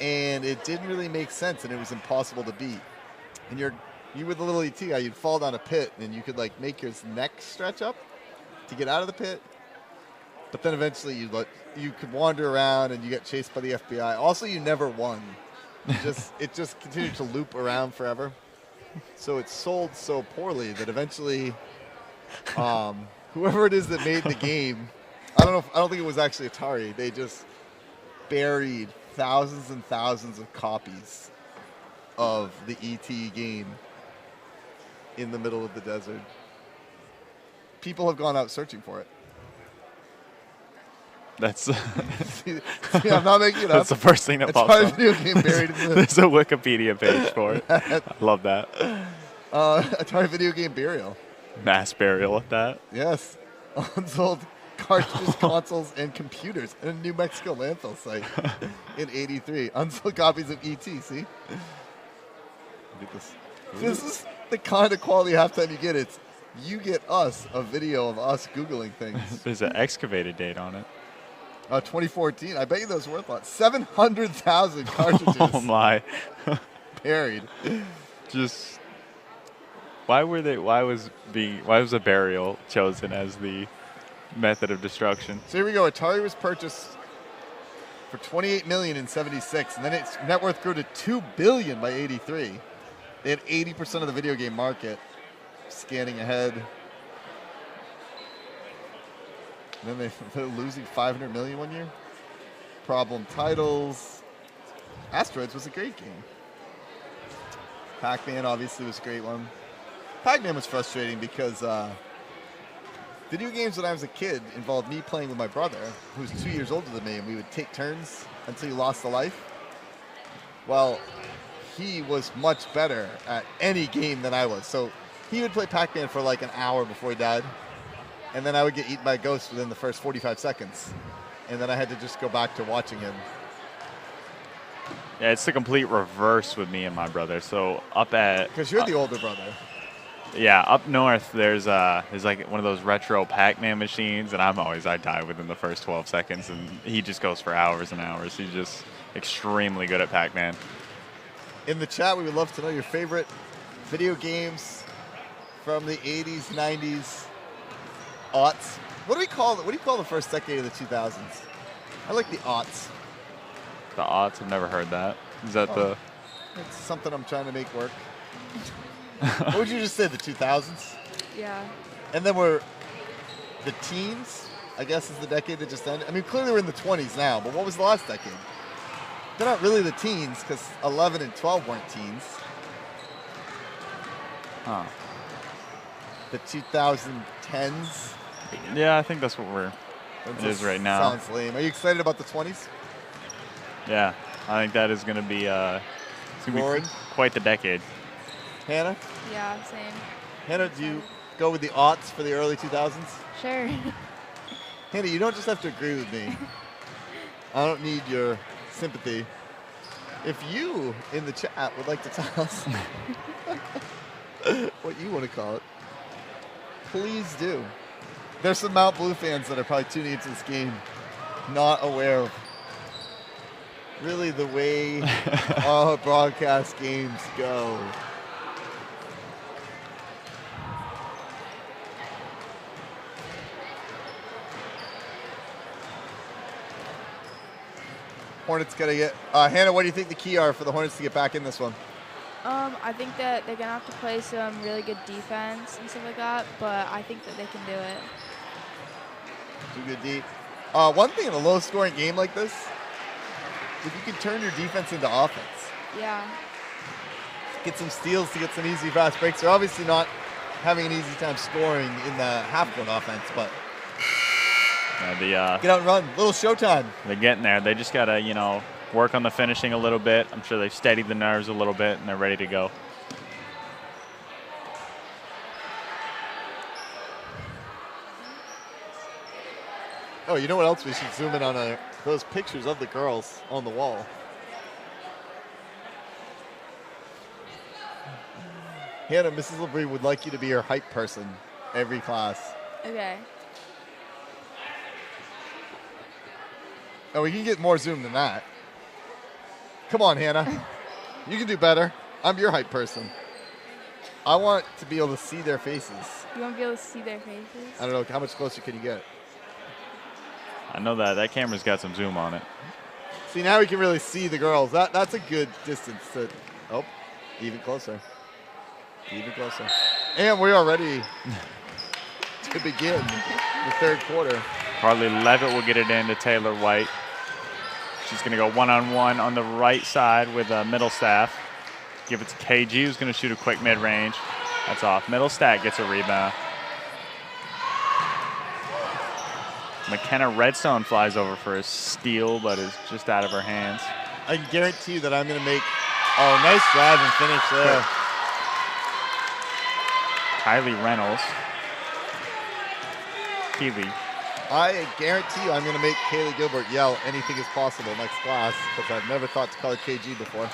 and it didn't really make sense, and it was impossible to beat. And you were the little ET guy, you'd fall down a pit, and you could like make your neck stretch up to get out of the pit. But then eventually you could wander around and you get chased by the FBI. Also, you never won. It just continued to loop around forever. So it sold so poorly that eventually, whoever it is that made the game, I don't think it was actually Atari. They just buried thousands and thousands of copies of the E.T. game in the middle of the desert. People have gone out searching for it. That's See, I'm not making it up. that's the first thing that It's pops probably a up. video game buried in the There's a Wikipedia page for it. I love that. Atari video game burial. Mass burial at that. Yes. Unsold cartridges, consoles, and computers in a New Mexico landfill site in '83. Unsold copies of E.T., see? Look at this. This is the kind of quality halftime you get. You get us a video of us Googling things. There's an excavated date on it. 2014. I bet you those worth a lot. 700,000 cartridges Oh my. buried. Just why was a burial chosen as the method of destruction? So here we go. Atari was purchased for $28 million in '76, and then its net worth grew to $2 billion by '83. They had 80% of the video game market. Scanning ahead. And then they're losing $500 million one year. Problem titles. Asteroids was a great game. Pac-Man obviously was a great one. Pac-Man was frustrating because video games when I was a kid involved me playing with my brother, who's 2 years older than me, and we would take turns until he lost a life. Well, he was much better at any game than I was. So he would play Pac-Man for like an hour before he died, and then I would get eaten by a ghost within the first 45 seconds. And then I had to just go back to watching him. Yeah, it's the complete reverse with me and my brother. So up at... Because you're the older brother. Yeah, up north, there's like one of those retro Pac-Man machines, and I die within the first 12 seconds, and he just goes for hours and hours. He's just extremely good at Pac-Man. In the chat, we would love to know your favorite video games from the 80s, 90s, aughts. What do you call the first decade of the 2000s? I like the aughts. The aughts? I've never heard that. Is that the... It's something I'm trying to make work. What would you just say, the 2000s? Yeah. And then we're the teens, I guess, is the decade that just ended. I mean, clearly we're in the 20s now, but what was the last decade? They're not really the teens because 11 and 12 weren't teens. Huh. The 2010s. Yeah, I think that's what it is right now. Sounds lame. Are you excited about the 20s? Yeah, I think that is going to be, it's gonna be quite the decade. Hannah? Yeah, same. Hannah, do you go with the aughts for the early 2000s? Sure. Hannah, you don't just have to agree with me. I don't need your sympathy. If you in the chat would like to tell us what you want to call it, please do. There's some Mount Blue fans that are probably tuning into this game not aware of really the way our broadcast games go. Hornets got to get... Hannah, what do you think the key are for the Hornets to get back in this one? I think that they're going to have to play some really good defense and stuff like that, but I think that they can do it. Do good deep. One thing in a low-scoring game like this, if you can turn your defense into offense. Yeah. Get some steals to get some easy fast breaks. They're obviously not having an easy time scoring in the half-court offense, but get out and run. Little showtime. They're getting there. They just got to, work on the finishing a little bit. I'm sure they've steadied the nerves a little bit, and they're ready to go. Oh, you know what else we should zoom in on? Those pictures of the girls on the wall. Hannah, Mrs. LeBrie would like you to be her hype person every class. Okay. Oh, we can get more zoom than that. Come on, Hannah. You can do better. I'm your hype person. I want to be able to see their faces. You want to be able to see their faces? I don't know. How much closer can you get? I know that camera's got some zoom on it. See, now we can really see the girls. That's a good distance to... Oh, even closer. Even closer. And we're all ready to begin the third quarter. Carly Leavitt will get it in to Taylor White. She's going to go one-on-one on the right side with Middlestaff. Give it to KG, who's going to shoot a quick mid-range. That's off. Middlestaff gets a rebound. McKenna Redstone flies over for a steal, but is just out of her hands. I can guarantee you that I'm going to make... Oh, nice drive and finish there. Kylie Reynolds. Keeley. I guarantee you I'm going to make Kaylee Gilbert yell anything is possible next class because I've never thought to call her KG before.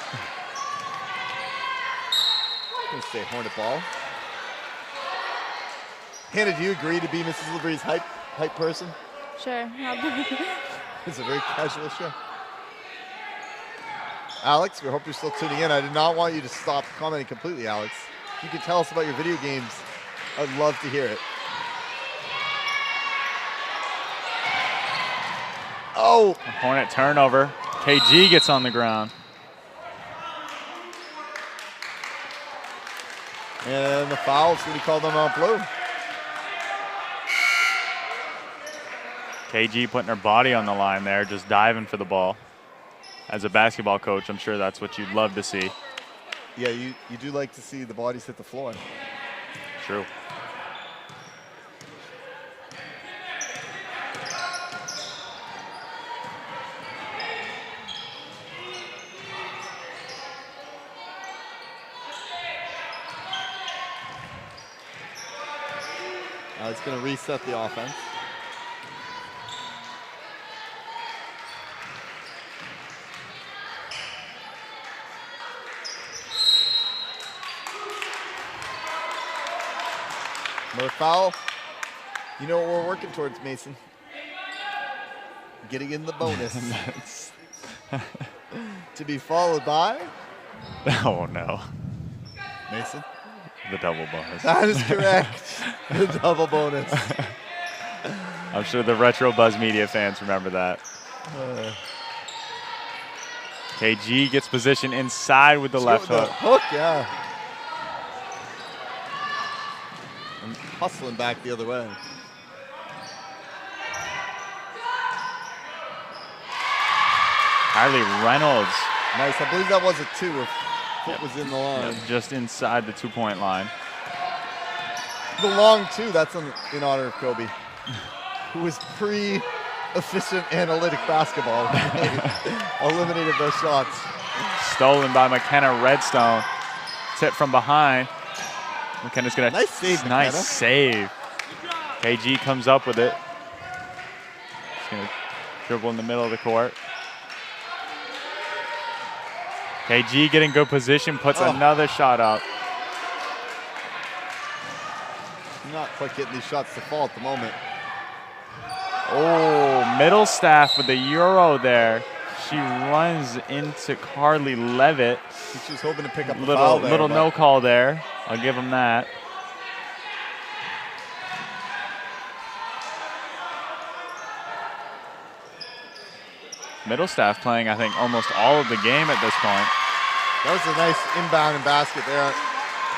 I'm going to say Hornet ball. Hannah, do you agree to be Mrs. LeBrie's hype person? Sure. It's a very casual show. Alex, we hope you're still tuning in. I did not want you to stop commenting completely, Alex. If you could tell us about your video games, I'd love to hear it. Oh! Hornet turnover. KG gets on the ground. And the foul's going to be called on Mount Blue. KG putting her body on the line there, just diving for the ball. As a basketball coach, I'm sure that's what you'd love to see. Yeah, you do like to see the bodies hit the floor. True. It's going to reset the offense. Another foul. You know what we're working towards, Mason? Getting in the bonus. To be followed by? Oh, no. Mason? The double bonus. That is correct. The double bonus. I'm sure the Retro Buzz Media fans remember that. KG gets position inside with the left hook. Hook, yeah. And hustling back the other way. Kylie Reynolds. Nice. I believe that was a 2 if foot was in the line. Just inside the 2-point line. The long 2, that's in honor of Kobe, who was pre-efficient analytic basketball. Eliminated those shots. Stolen by McKenna Redstone. Tip from behind. McKenna's gonna. Nice save, Nice McKenna. save. KG comes up with it. He's gonna dribble in the middle of the court. KG getting good position, puts another shot up. Not quite getting these shots to fall at the moment. Oh, Middlestaff with the Euro there. She runs into Carly Leavitt. I think she was hoping to pick up a foul there. Little no call there. I'll give him that. Middlestaff playing, I think, almost all of the game at this point. That was a nice inbound and basket there.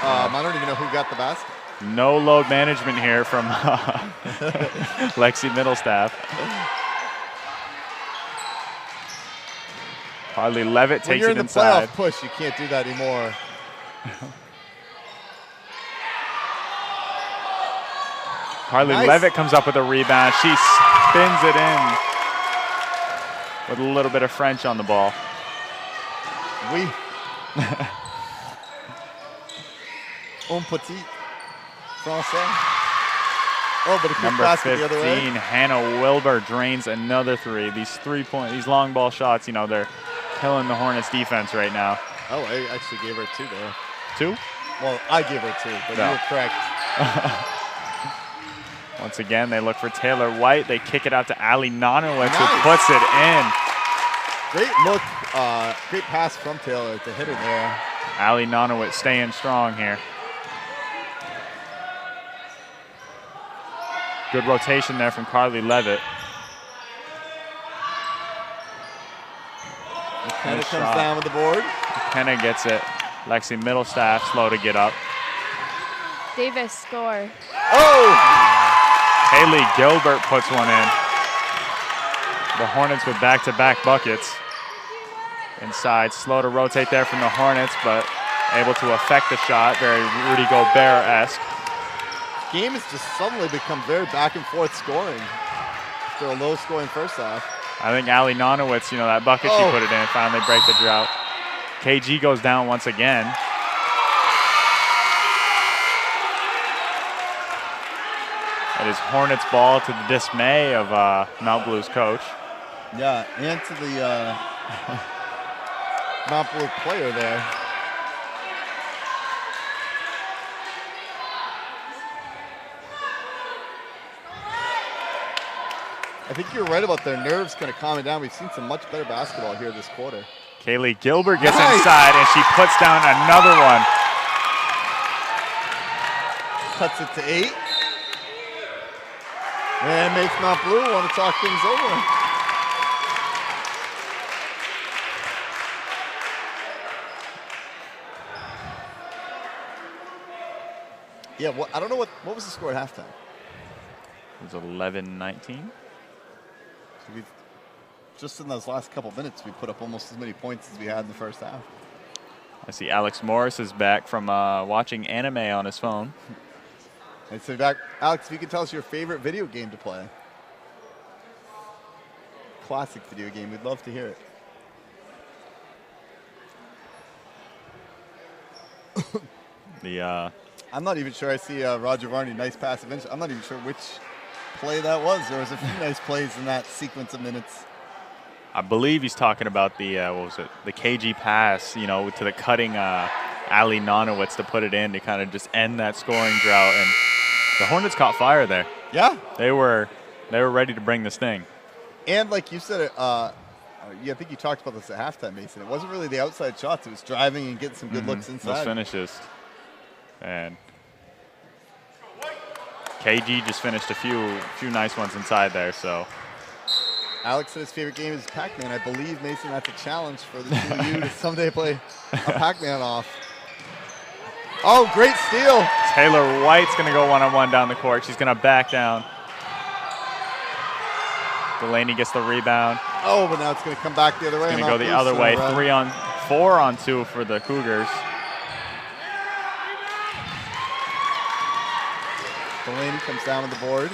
I don't even know who got the basket. No load management here from Lexi Middlestaff. Carly Leavitt takes it inside. When you're in the playoff push, you can't do that anymore. Carly Nice. Leavitt comes up with a rebound. She spins it in with a little bit of French on the ball. Oui. Un petit français. Oh, but a quick Number basket 15, the other way. Hannah Wilbur drains another 3. These these long ball shots, you know, they're killing the Hornets defense right now. Oh, I actually gave her 2 there. 2? Well, I gave her 2, but No. you were correct. Once again, they look for Taylor White. They kick it out to Ali Nanowitz, who Nice. puts it in. Great look, great pass from Taylor to hit her there. Ali Nanowitz staying strong here. Good rotation there from Carly Leavitt. McKenna Nice comes shot. down with the board. McKenna gets it. Lexi Middlestaff slow to get up. Davis score. Oh! Haley Gilbert puts one in. The Hornets with back-to-back buckets. Inside, slow to rotate there from the Hornets, but able to affect the shot. Very Rudy Gobert-esque. Game has just suddenly become very back and forth scoring after a low scoring first half. I think Ali Nanowitz, you know, that bucket she put it in, finally break the drought. KG goes down once again. It is Hornets ball to the dismay of Mount Blue's coach. Yeah, and to the Mount Blue player there. I think you're right about their nerves kind of calming down. We've seen some much better basketball here this quarter. Kaylee Gilbert gets Nice. inside, and she puts down another one. Cuts it to 8. And makes Mount Blue want to talk things over. Yeah, I don't know what was the score at halftime. It was 11-19. So just in those last couple minutes, we put up almost as many points as we had in the first half. I see Alex Morris is back from watching anime on his phone. And so back, Alex, if you could tell us your favorite video game to play. Classic video game. We'd love to hear it. I'm not even sure I see Roger Varney, nice pass eventually. I'm not even sure which play that was. There was a few nice plays in that sequence of minutes. I believe he's talking about the, the KG pass, to the cutting Ali Nanowitz to put it in to kind of just end that scoring drought. And the Hornets caught fire there. Yeah. They were ready to bring this thing. And like you said, I think you talked about this at halftime, Mason. It wasn't really the outside shots. It was driving and getting some good looks inside. Those finishes. And KG just finished a few nice ones inside there. So Alex said his favorite game is Pac-Man. I believe, Mason, that's a challenge for the two of you to someday play a Pac-Man off. Oh, great steal. Taylor White's going to go one-on-one down the court. She's going to back down. Delaney gets the rebound. Oh, but now it's going to come back the other way. It's going to go the other way. 4-on-2 for the Cougars. Delaney comes down on the board.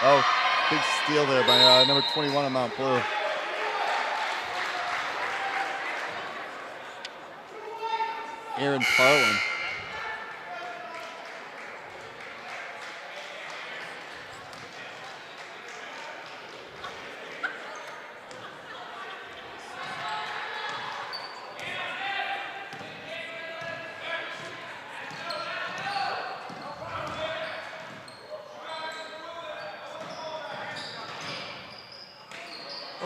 Oh, big steal there by number 21 on Mount Blue. Aaron Parlin.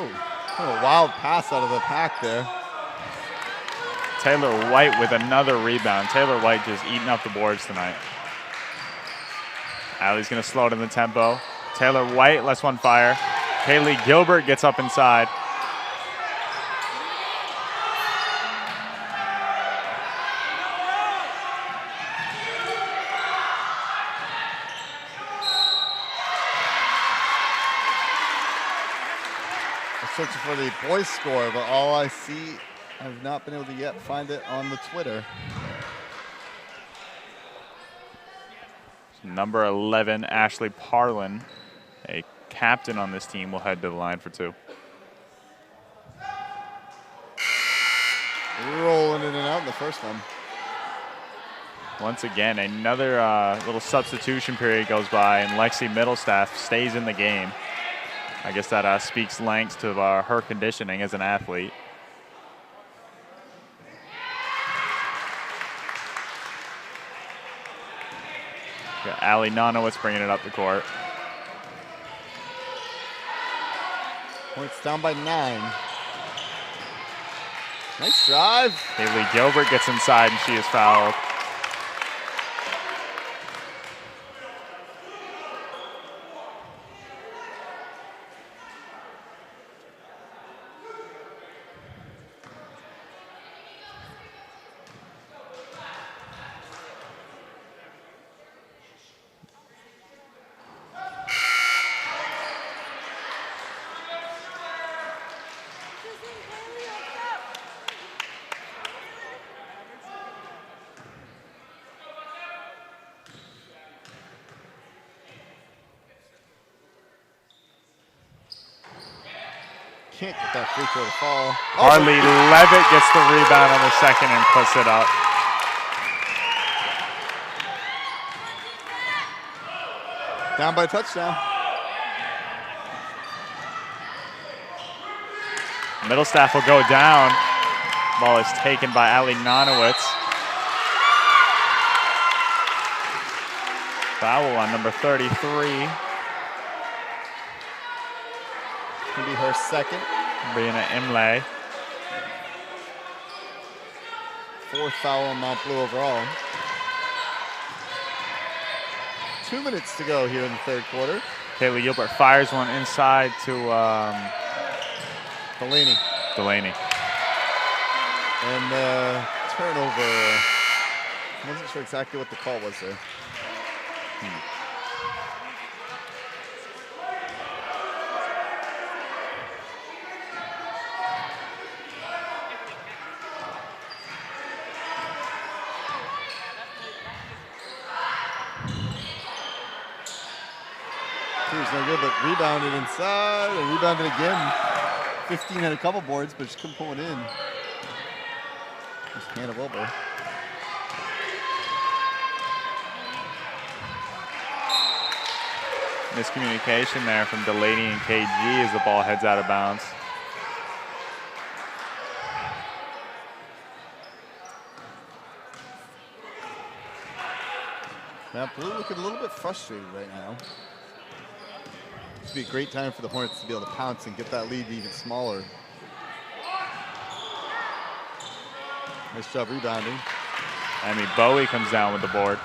Oh, a wild pass out of the pack there. Taylor White with another rebound. Taylor White just eating up the boards tonight. Allie's going to slow it in the tempo. Taylor White lets one fire. Kaylee Gilbert gets up inside. Searching for the boys score, but all I see, I've not been able to yet find it on the Twitter. Number 11, Ashley Parlin, a captain on this team, will head to the line for two. Rolling in and out in the first one. Once again, another little substitution period goes by, and Lexi Middlestaff stays in the game. I guess that speaks lengths to her conditioning as an athlete. Got Ali Nanowitz bringing it up the court. Points down by 9. Nice drive. Haley Gilbert gets inside and she is fouled. Can't get that free throw to fall. Harley Leavitt gets the rebound on the second and puts it up. Down by a touchdown. Middlestaff will go down. Ball is taken by Ali Nanowitz. Foul on number 33. Gonna be her second. Brianna Imlay. 4th foul on Mount Blue overall. 2 minutes to go here in the third quarter. Kaylee Gilbert fires one inside to Delaney. And turnover. I wasn't sure exactly what the call was there. Here's no good, but rebounded inside and rebounded again. 15 had a couple boards, but just couldn't pull it in. Just Hannah Wilbur. Miscommunication there from Delaney and KG as the ball heads out of bounds. Now Blue looking a little bit frustrated right now. This would be a great time for the Hornets to be able to pounce and get that lead even smaller. Nice job rebounding. Emmy Bowie comes down with the board.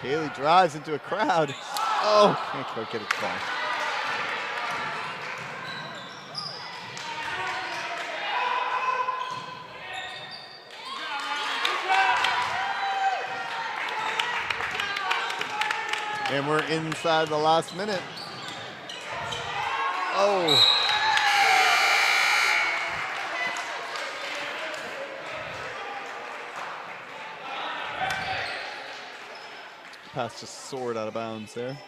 Haley drives into a crowd. Oh, can't quite get it to fall. And we're inside the last minute. Oh. Pass just soared out of bounds there.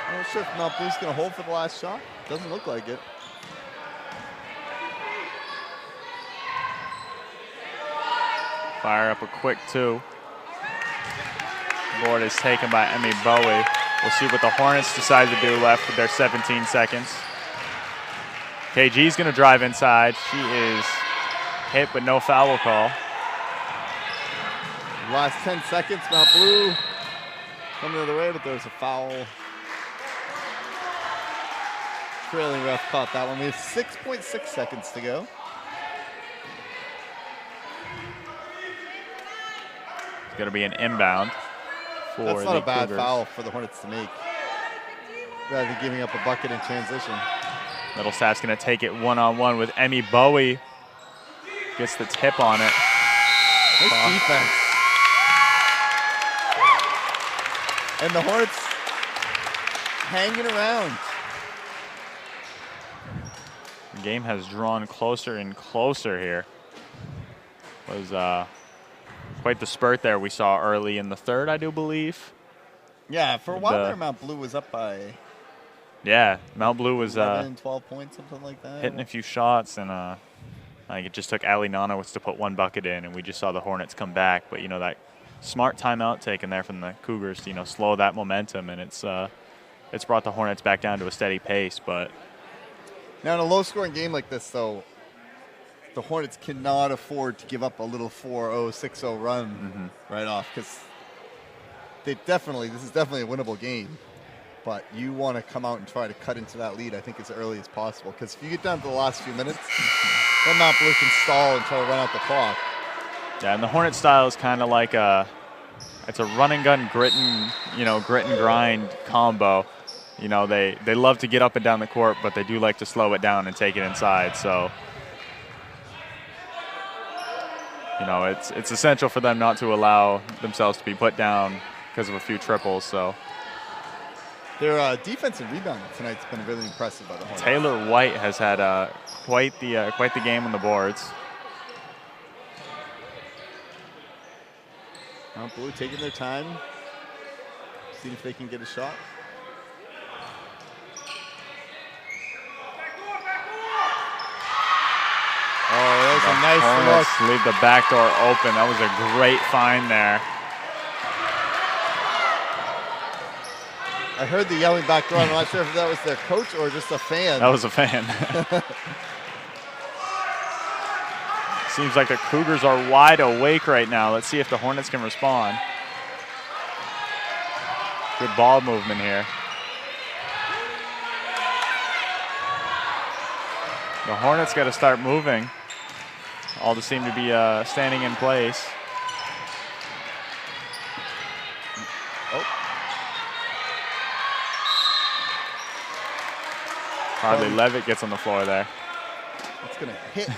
I'm not sure if Mount Blue's going to hold for the last shot. Doesn't look like it. Fire up a quick 2. Board is taken by Emmy Bowie. We'll see what the Hornets decide to do left with their 17 seconds. KG's going to drive inside. She is hit, but no foul call. Last 10 seconds, Mount Blue coming the other way, but there's a foul. Trailing ref caught that one. We have 6.6 seconds to go. It's going to be an inbound for That's not the a bad Cougars. foul for the Hornets to make, rather than giving up a bucket in transition. Middlestaff's going to take it one-on-one with Emmy Bowie. Gets the tip on it. Nice defense. And the Hornets hanging around. The game has drawn closer and closer here. Was quite the spurt there we saw early in the third, I do believe. Yeah, for a while there, Mount Blue was up by yeah, Mount Blue was 11, 12 points, something like that. hitting a few shots, and like it just took Ali Nanowitz to put one bucket in, and we just saw the Hornets come back. But, you know, that smart timeout taken there from the Cougars to, you know, slow that momentum, and it's brought the Hornets back down to a steady pace. But now in a low-scoring game like this, though, the Hornets cannot afford to give up a little 4-0, 6-0 run right off, because this is definitely a winnable game. But you want to come out and try to cut into that lead, I think, as early as possible. Because if you get down to the last few minutes, then Mount Blue can stall and try to run out the clock. yeah, and the Hornet style is kind of like it's a run and gun grit and grind combo. You know, they love to get up and down the court, but they do like to slow it down and take it inside. So, you know, it's essential for them not to allow themselves to be put down because of a few triples. So. Their defense and rebounding tonight's been really impressive by the Hornets. Taylor White has had quite the game on the boards. Mount Blue taking their time, seeing if they can get a shot. Oh, that was a nice Hornets look. leave the back door open. That was a great find there. I heard the yelling back door. I'm not sure if that was their coach or just a fan. That was a fan. Seems like the Cougars are wide awake right now. Let's see if the Hornets can respond. Good ball movement here. The Hornets got to start moving. All to seem to be standing in place. Oh. Hardly Leavitt gets on the floor there. It's going to hit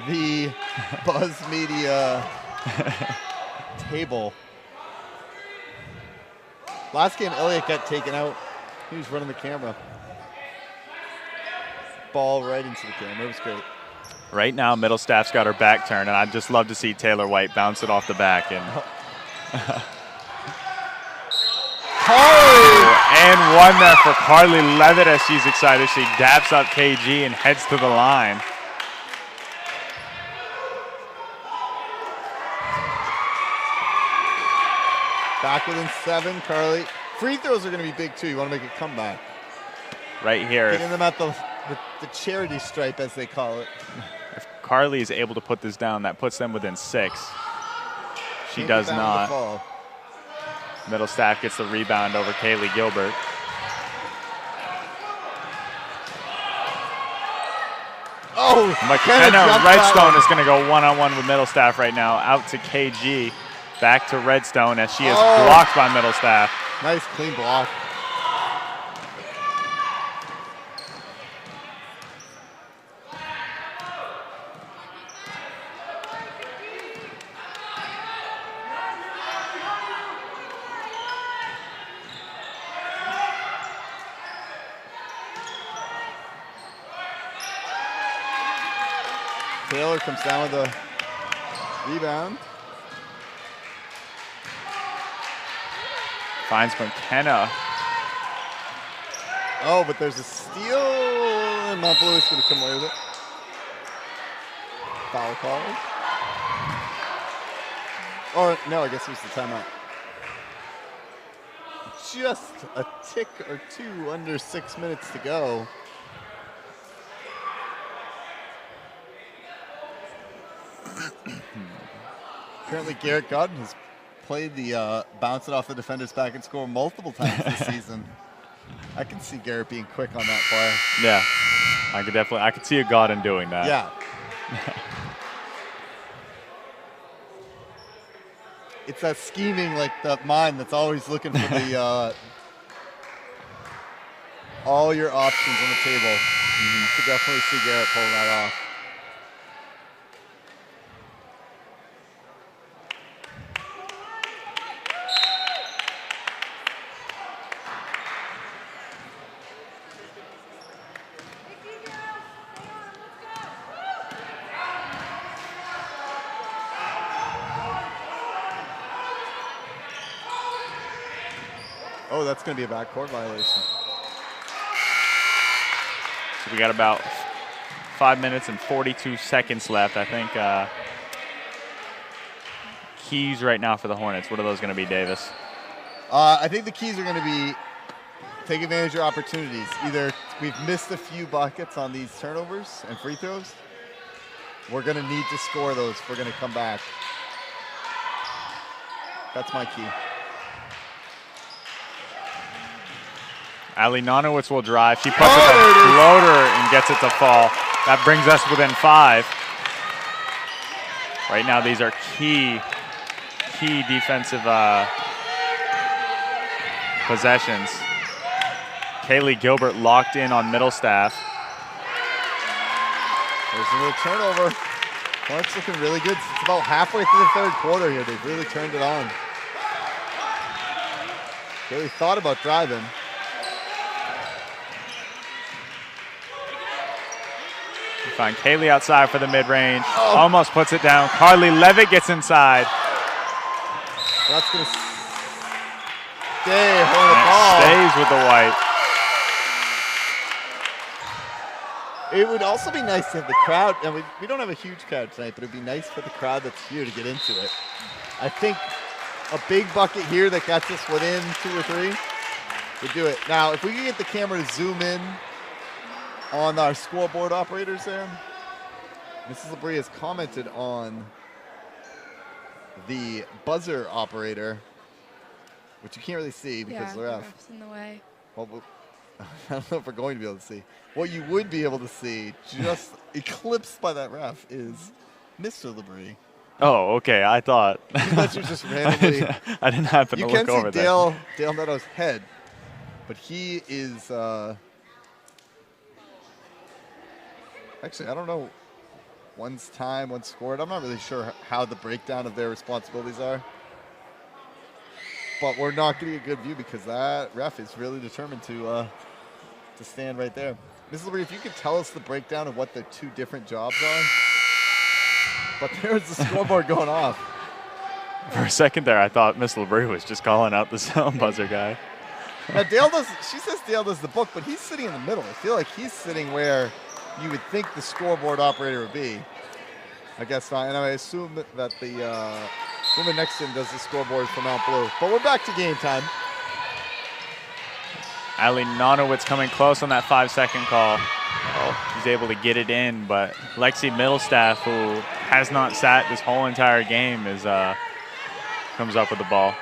the Buzz Media table. Last game, Elliott got taken out. He was running the camera. Ball right into the camera. It was great. Right now, Middlestaff's got her back turned, and I'd just love to see Taylor White bounce it off the back. And and one there for Carly Leavitt as she's excited. She daps up KG and heads to the line. Back within 7, Carly. Free throws are going to be big, too. You want to make a comeback. Right here. Getting them at the charity stripe, as they call it. If Carly is able to put this down, that puts them within 6. She Can't does get down to not. the fall. Middlestaff gets the rebound over Kaylee Gilbert. Oh, McKenna Redstone is going to go one-on-one with Middlestaff right now. Out to KG. Back to Redstone as she is blocked by Middlestaff. Nice clean block. Taylor comes down with a rebound. Finds McKenna. Oh, but there's a steal, and Mount Blue is going to come away with it. Foul call. Or, no, I guess it was the timeout. Just a tick or two under 6 minutes to go. Currently, Garrett Godden has played the bounce it off the defender's back and score multiple times this season. I can see Garrett being quick on that play. Yeah, I could see a Godden doing that. Yeah. It's that scheming, like that mind that's always looking for the all your options on the table. You could definitely see Garrett pulling that off. Oh, that's going to be a backcourt violation. So we got about 5 minutes and 42 seconds left. I think keys right now for the Hornets. What are those going to be, Davis? I think the keys are going to be take advantage of your opportunities. Either we've missed a few buckets on these turnovers and free throws. We're going to need to score those if we're going to come back. That's my key. Ali Nanowitz will drive. She puts it a floater and gets it to fall. That brings us within 5. Right now, these are key defensive possessions. Kaylee Gilbert locked in on Middlestaff. There's a little turnover. Hornets looking really good. It's about halfway through the third quarter here. They've really turned it on. Really thought about driving. Find Kaylee outside for the mid-range. Almost puts it down. Carly Leavitt gets inside. That's going to stay. Hornet ball. Stays with the white. It would also be nice to have the crowd, and we don't have a huge crowd tonight, but it would be nice for the crowd that's here to get into it. I think a big bucket here that gets us within 2 or 3 would do it. Now, if we can get the camera to zoom in on our scoreboard operators there, Mrs. Labrie has commented on the buzzer operator, which you can't really see because yeah, they're the off. ref's in the way. Well, I don't know if we're going to be able to see. What you would be able to see, just eclipsed by that ref, is Mr. Labrie. Oh, okay. I thought. You thought you just randomly. I didn't happen You to can look over see there. Dale Meadows' head, but he is. Actually, I don't know. One's time, one's scored. I'm not really sure how the breakdown of their responsibilities are. But we're not getting a good view because that ref is really determined to stand right there. Mrs. Labrie, if you could tell us the breakdown of what the two different jobs are. But there's the scoreboard going off. For a second there, I thought Miss Labrie was just calling out the sound buzzer guy. Now, she says Dale does the book, but he's sitting in the middle. I feel like he's sitting where you would think the scoreboard operator would be. I guess not. And I assume that the woman next to him does the scoreboard for Mount Blue. But we're back to game time. Ali Nonowitz coming close on that 5-second call. Oh, she's able to get it in, but Lexi Middlestaff, who has not sat this whole entire game, is comes up with the ball.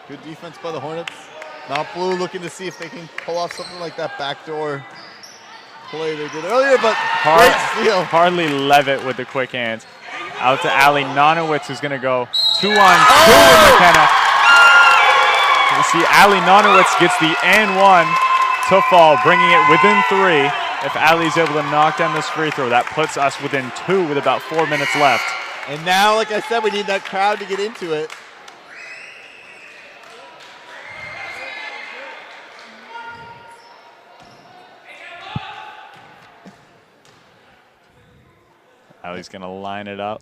Good defense by the Hornets. Mount Blue looking to see if they can pull off something like that backdoor play they did earlier, but great steal. Harley Leavitt with the quick hands. Out to Ali Nonowitz, who's going to go 2-on-2 with McKenna. You see Ali Nonowitz gets the and one to fall, bringing it within 3. If Ali's able to knock down this free throw, that puts us within 2 with about 4 minutes left. And now, like I said, we need that crowd to get into it. Ali's going to line it up.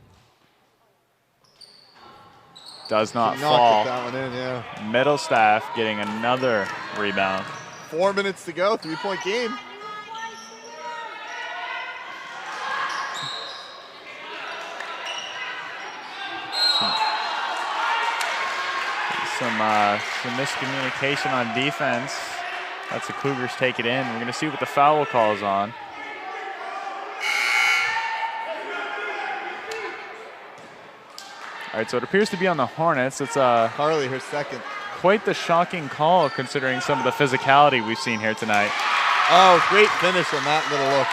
Does not She fall. knocked that one in, yeah. Middlestaff getting another rebound. 4 minutes to go, 3-point game. Some miscommunication on defense. That's the Cougars take it in. We're going to see what the foul call is on. All right, so it appears to be on the Hornets. It's Carly, her second. quite the shocking call considering some of the physicality we've seen here tonight. Oh, great finish on that little look.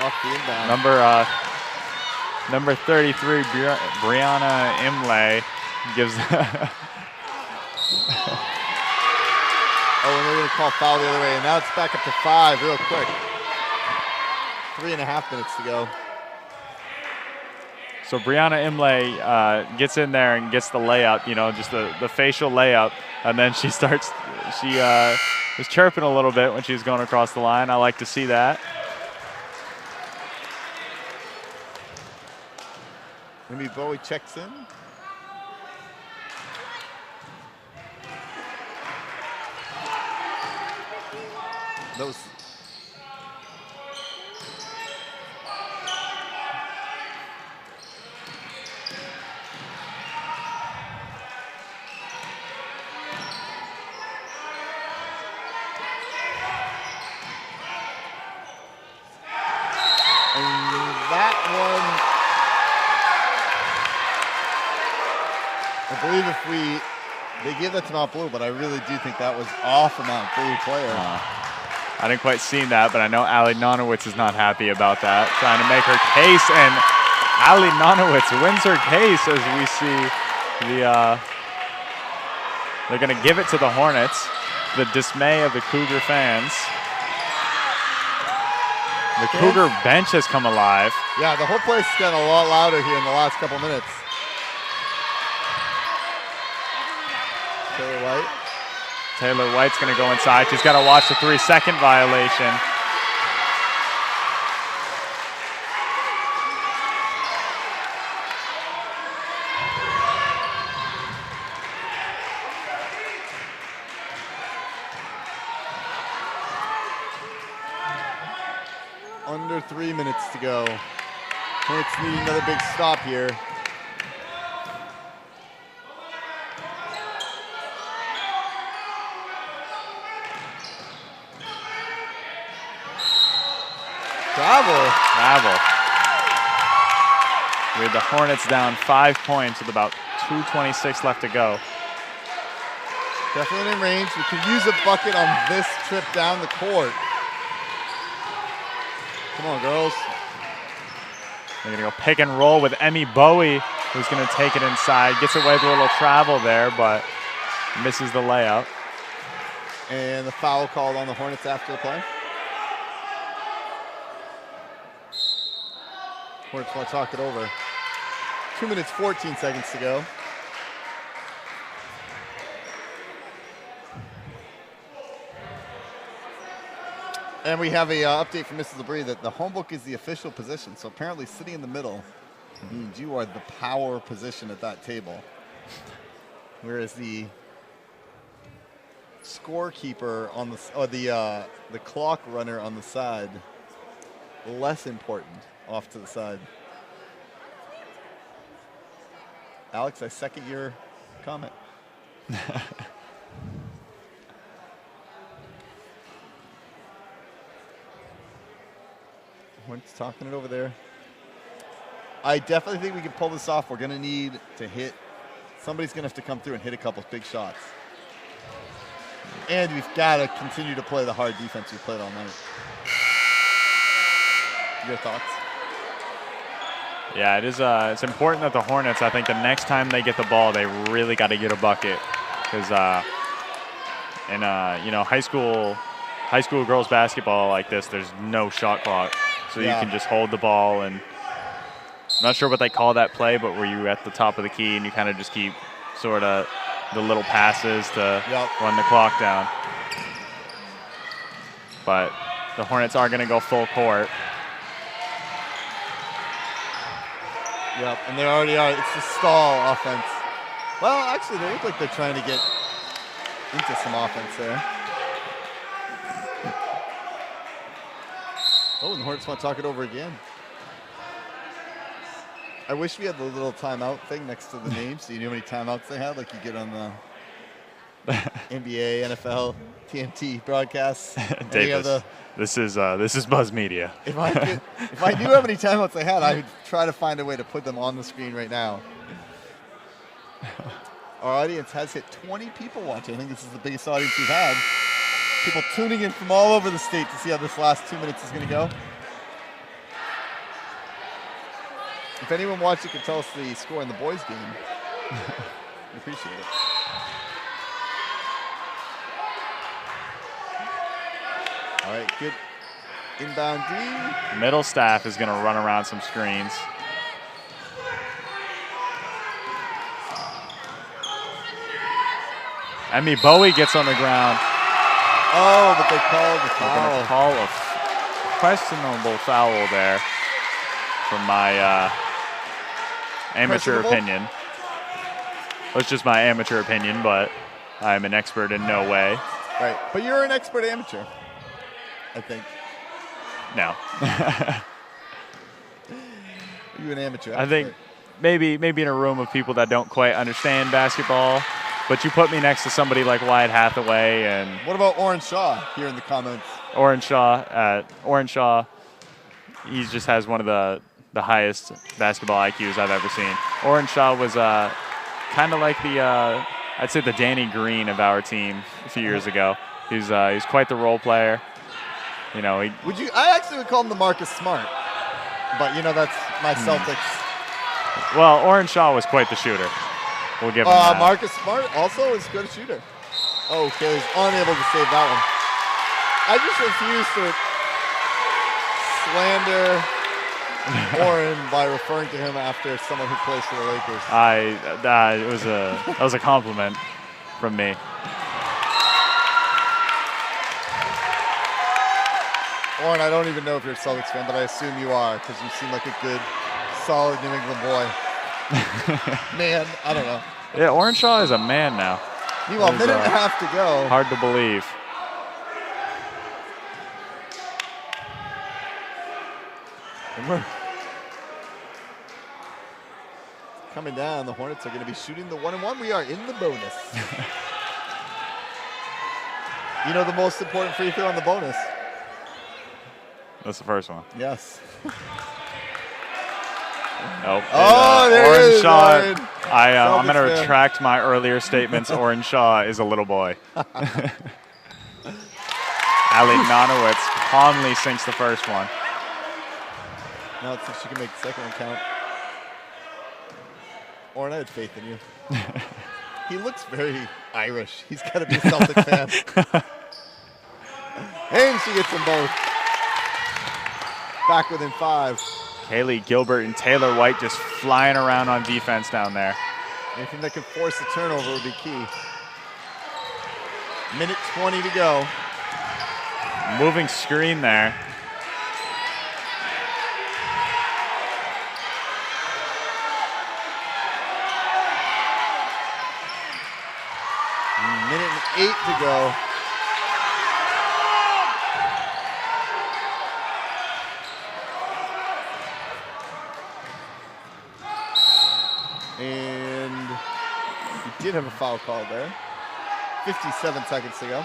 Off the inbound. Number 33, Brianna Imlay gives. Oh, and they're going to call foul the other way, and now it's back up to 5 real quick. 3.5 minutes to go. So Brianna Imlay gets in there and gets the layup, you know, just the facial layup, and then she was chirping a little bit when she was going across the line. I like to see that. Maybe Bowie checks in. Those. I believe they gave that to Mount Blue, but I really do think that was off a Mount Blue player. I didn't quite see that, but I know Ali Nonowitz is not happy about that, trying to make her case, and Ali Nonowitz wins her case as we see they're going to give it to the Hornets, the dismay of the Cougar fans. The Cougar bench has come alive. Yeah, the whole place has gotten a lot louder here in the last couple minutes. Taylor White's going to go inside. She's got to watch the 3-second violation. Under 3 minutes to go. Hornets need another big stop here. Travel. We had the Hornets down 5 points with about 2:26 left to go. Definitely in range. We could use a bucket on this trip down the court. Come on, girls. They're going to go pick and roll with Emmy Bowie, who's going to take it inside. Gets away with a little travel there, but misses the layup. And the foul called on the Hornets after the play. Hornets want to talk it over. 2 minutes, 14 seconds to go. And we have a update from Mrs. Labrie that the home book is the official position. So apparently sitting in the middle means you are the power position at that table. Whereas the scorekeeper on the clock runner on the side, less important off to the side. Alex, I second your comment. Hornets talking it over there. I definitely think we can pull this off. We're going to need to hit. Somebody's going to have to come through and hit a couple big shots. And we've got to continue to play the hard defense we played all night. Your thoughts? Yeah, it is. It's important that the Hornets, I think the next time they get the ball, they really got to get a bucket. Because in high school girls basketball like this, there's no shot clock. So you can just hold the ball, and I'm not sure what they call that play, but where you're at the top of the key and you kind of just keep sort of the little passes to run the clock down. But the Hornets are going to go full court. Yep, and they already are. It's a stall offense. Well, actually, they look like they're trying to get into some offense there. Oh, and the Hornets want to talk it over again. I wish we had the little timeout thing next to the name so you knew how many timeouts they had, like you get on the NBA, NFL, TNT broadcasts. Davis, this is Buzz Media. If I knew how many timeouts they had, I would try to find a way to put them on the screen right now. Our audience has hit 20 people watching. I think this is the biggest audience we've had. People tuning in from all over the state to see how this last 2 minutes is going to go. If anyone watching can tell us the score in the boys' game, we appreciate it. All right, good inbound D. Middle staff is going to run around some screens. Emmy Bowie gets on the ground. Oh, but they called the They're going to foul. call a questionable foul there from my amateur opinion. Well, it's just my amateur opinion, but I'm an expert in no way. Right, but you're an expert amateur, I think. No. You're an amateur. I think maybe in a room of people that don't quite understand basketball, but you put me next to somebody like Wyatt Hathaway and What about Oren Shaw here in the comments? Oren Shaw, he just has one of the highest basketball IQs I've ever seen. Oren Shaw was kind of like I'd say the Danny Green of our team a few years ago. He's quite the role player. You know, I actually would call him the Marcus Smart, but that's my Celtics. Well, Oren Shaw was quite the shooter. We'll give him that. Marcus Smart also is a good shooter. Oh, Kaylee's unable to save that one. I just refuse to slander Oren by referring to him after someone who plays for the Lakers. That was a compliment from me. Oren, I don't even know if you're a Celtics fan, but I assume you are because you seem like a good, solid New England boy. Man, I don't know. Yeah, Oren Shaw is a man now. Meanwhile, a minute and a half to go. Hard to believe. And we're coming down. The Hornets are going to be shooting the 1-and-1. We are in the bonus. The most important free throw on the bonus. That's the first one. Yes. Oh, there it Oren is, Shaw. Oren. I'm going to Celtics fan. retract my earlier statements. Oren Shaw is a little boy. Ali Nanowitz calmly sinks the first one. Now let's see if she can make the second one count. Oren, I had faith in you. He looks very Irish. He's got to be a Celtic fan. And she gets them both. Back within 5. Kaylee Gilbert and Taylor White just flying around on defense down there. Anything that can force a turnover would be key. Minute 20 to go. Moving screen there. Minute and 8 to go. And we did have a foul call there. 57 seconds to go.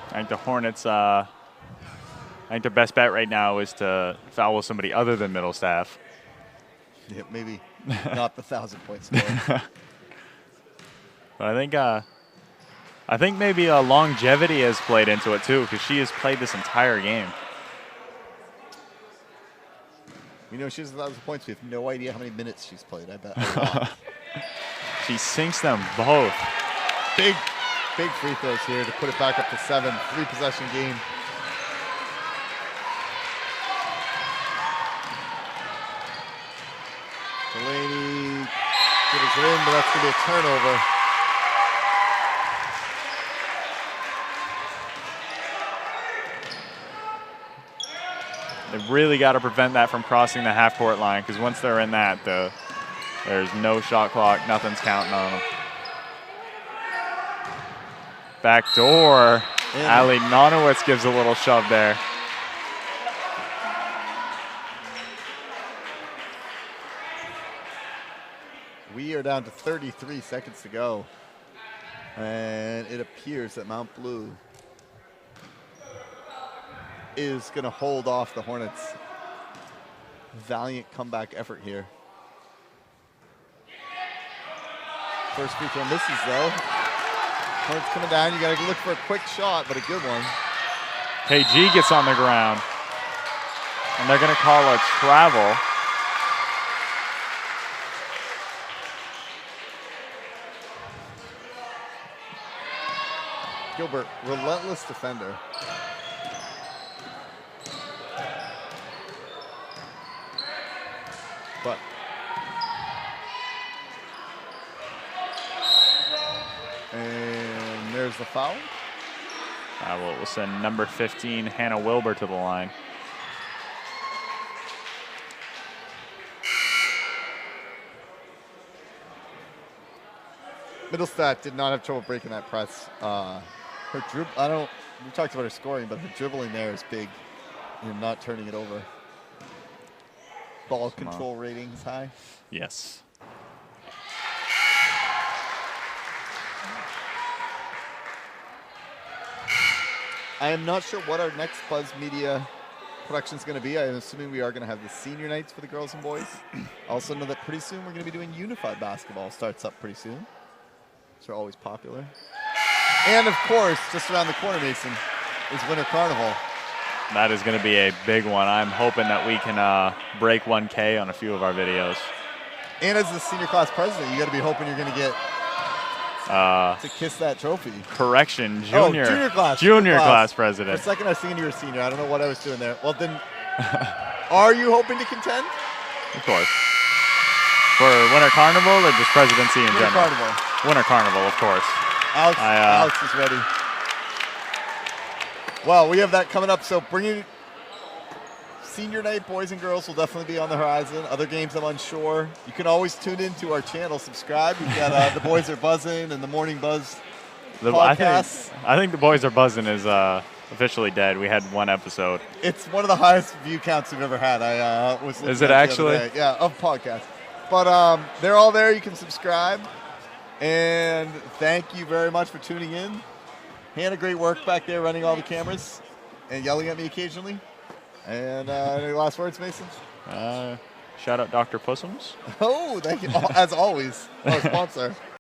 I think the Hornets, I think their best bet right now is to foul somebody other than Middlestaff. Yeah, maybe not the 1,000-point score. But I think maybe longevity has played into it too, because she has played this entire game. We know she has 1,000 points. We have no idea how many minutes she's played. I bet. She sinks them both. Big free throws here to put it back up to 7. 3-possession game. Delaney gives it in, but that's going to be a turnover. They really got to prevent that from crossing the half-court line, because once they're in that, there's no shot clock. Nothing's counting on them. Back door. Ali Nanowitz gives a little shove there. We are down to 33 seconds to go. And it appears that Mount Blue is going to hold off the Hornets. Valiant comeback effort here. First free throw misses though. Hornets coming down. You got to look for a quick shot, but a good one. KG gets on the ground. And they're going to call a travel. Gilbert, relentless defender. But and there's the foul. Will send number 15, Hannah Wilbur, to the line. Middlestadt did not have trouble breaking that press. Her dribble, we talked about her scoring, but her dribbling there is big and not turning it over. Ball control ratings high. Yes. I am not sure what our next Buzz Media production is going to be. I am assuming we are going to have the senior nights for the girls and boys. I also know that pretty soon we're going to be doing unified basketball. Starts up pretty soon. They're always popular. And of course, just around the corner, Mason, is Winter Carnival. That is going to be a big one. I'm hoping that we can break 1K on a few of our videos. And as the senior class president, you got to be hoping you're going to get to kiss that trophy. Correction, junior. Oh, junior class. Junior class president. For a second, I was thinking you were senior. I don't know what I was doing there. Well, then, are you hoping to contend? Of course. For Winter Carnival or just presidency in general? Winter Carnival. Winter Carnival, of course. Alex is ready. Well, we have that coming up. So bringing senior night, boys and girls will definitely be on the horizon. Other games I'm unsure. You can always tune into our channel, subscribe. We've got The Boys Are Buzzing and the Morning Buzz podcast. I think The Boys Are Buzzing is officially dead. We had one episode. It's one of the highest view counts we've ever had. I was. Is it actually? Yeah, of podcasts. But they're all there. You can subscribe. And thank you very much for tuning in. Hannah, great work back there running all the cameras and yelling at me occasionally. And any last words, Mason? Shout out Dr. Pussums. Oh, thank you. As always, our sponsor.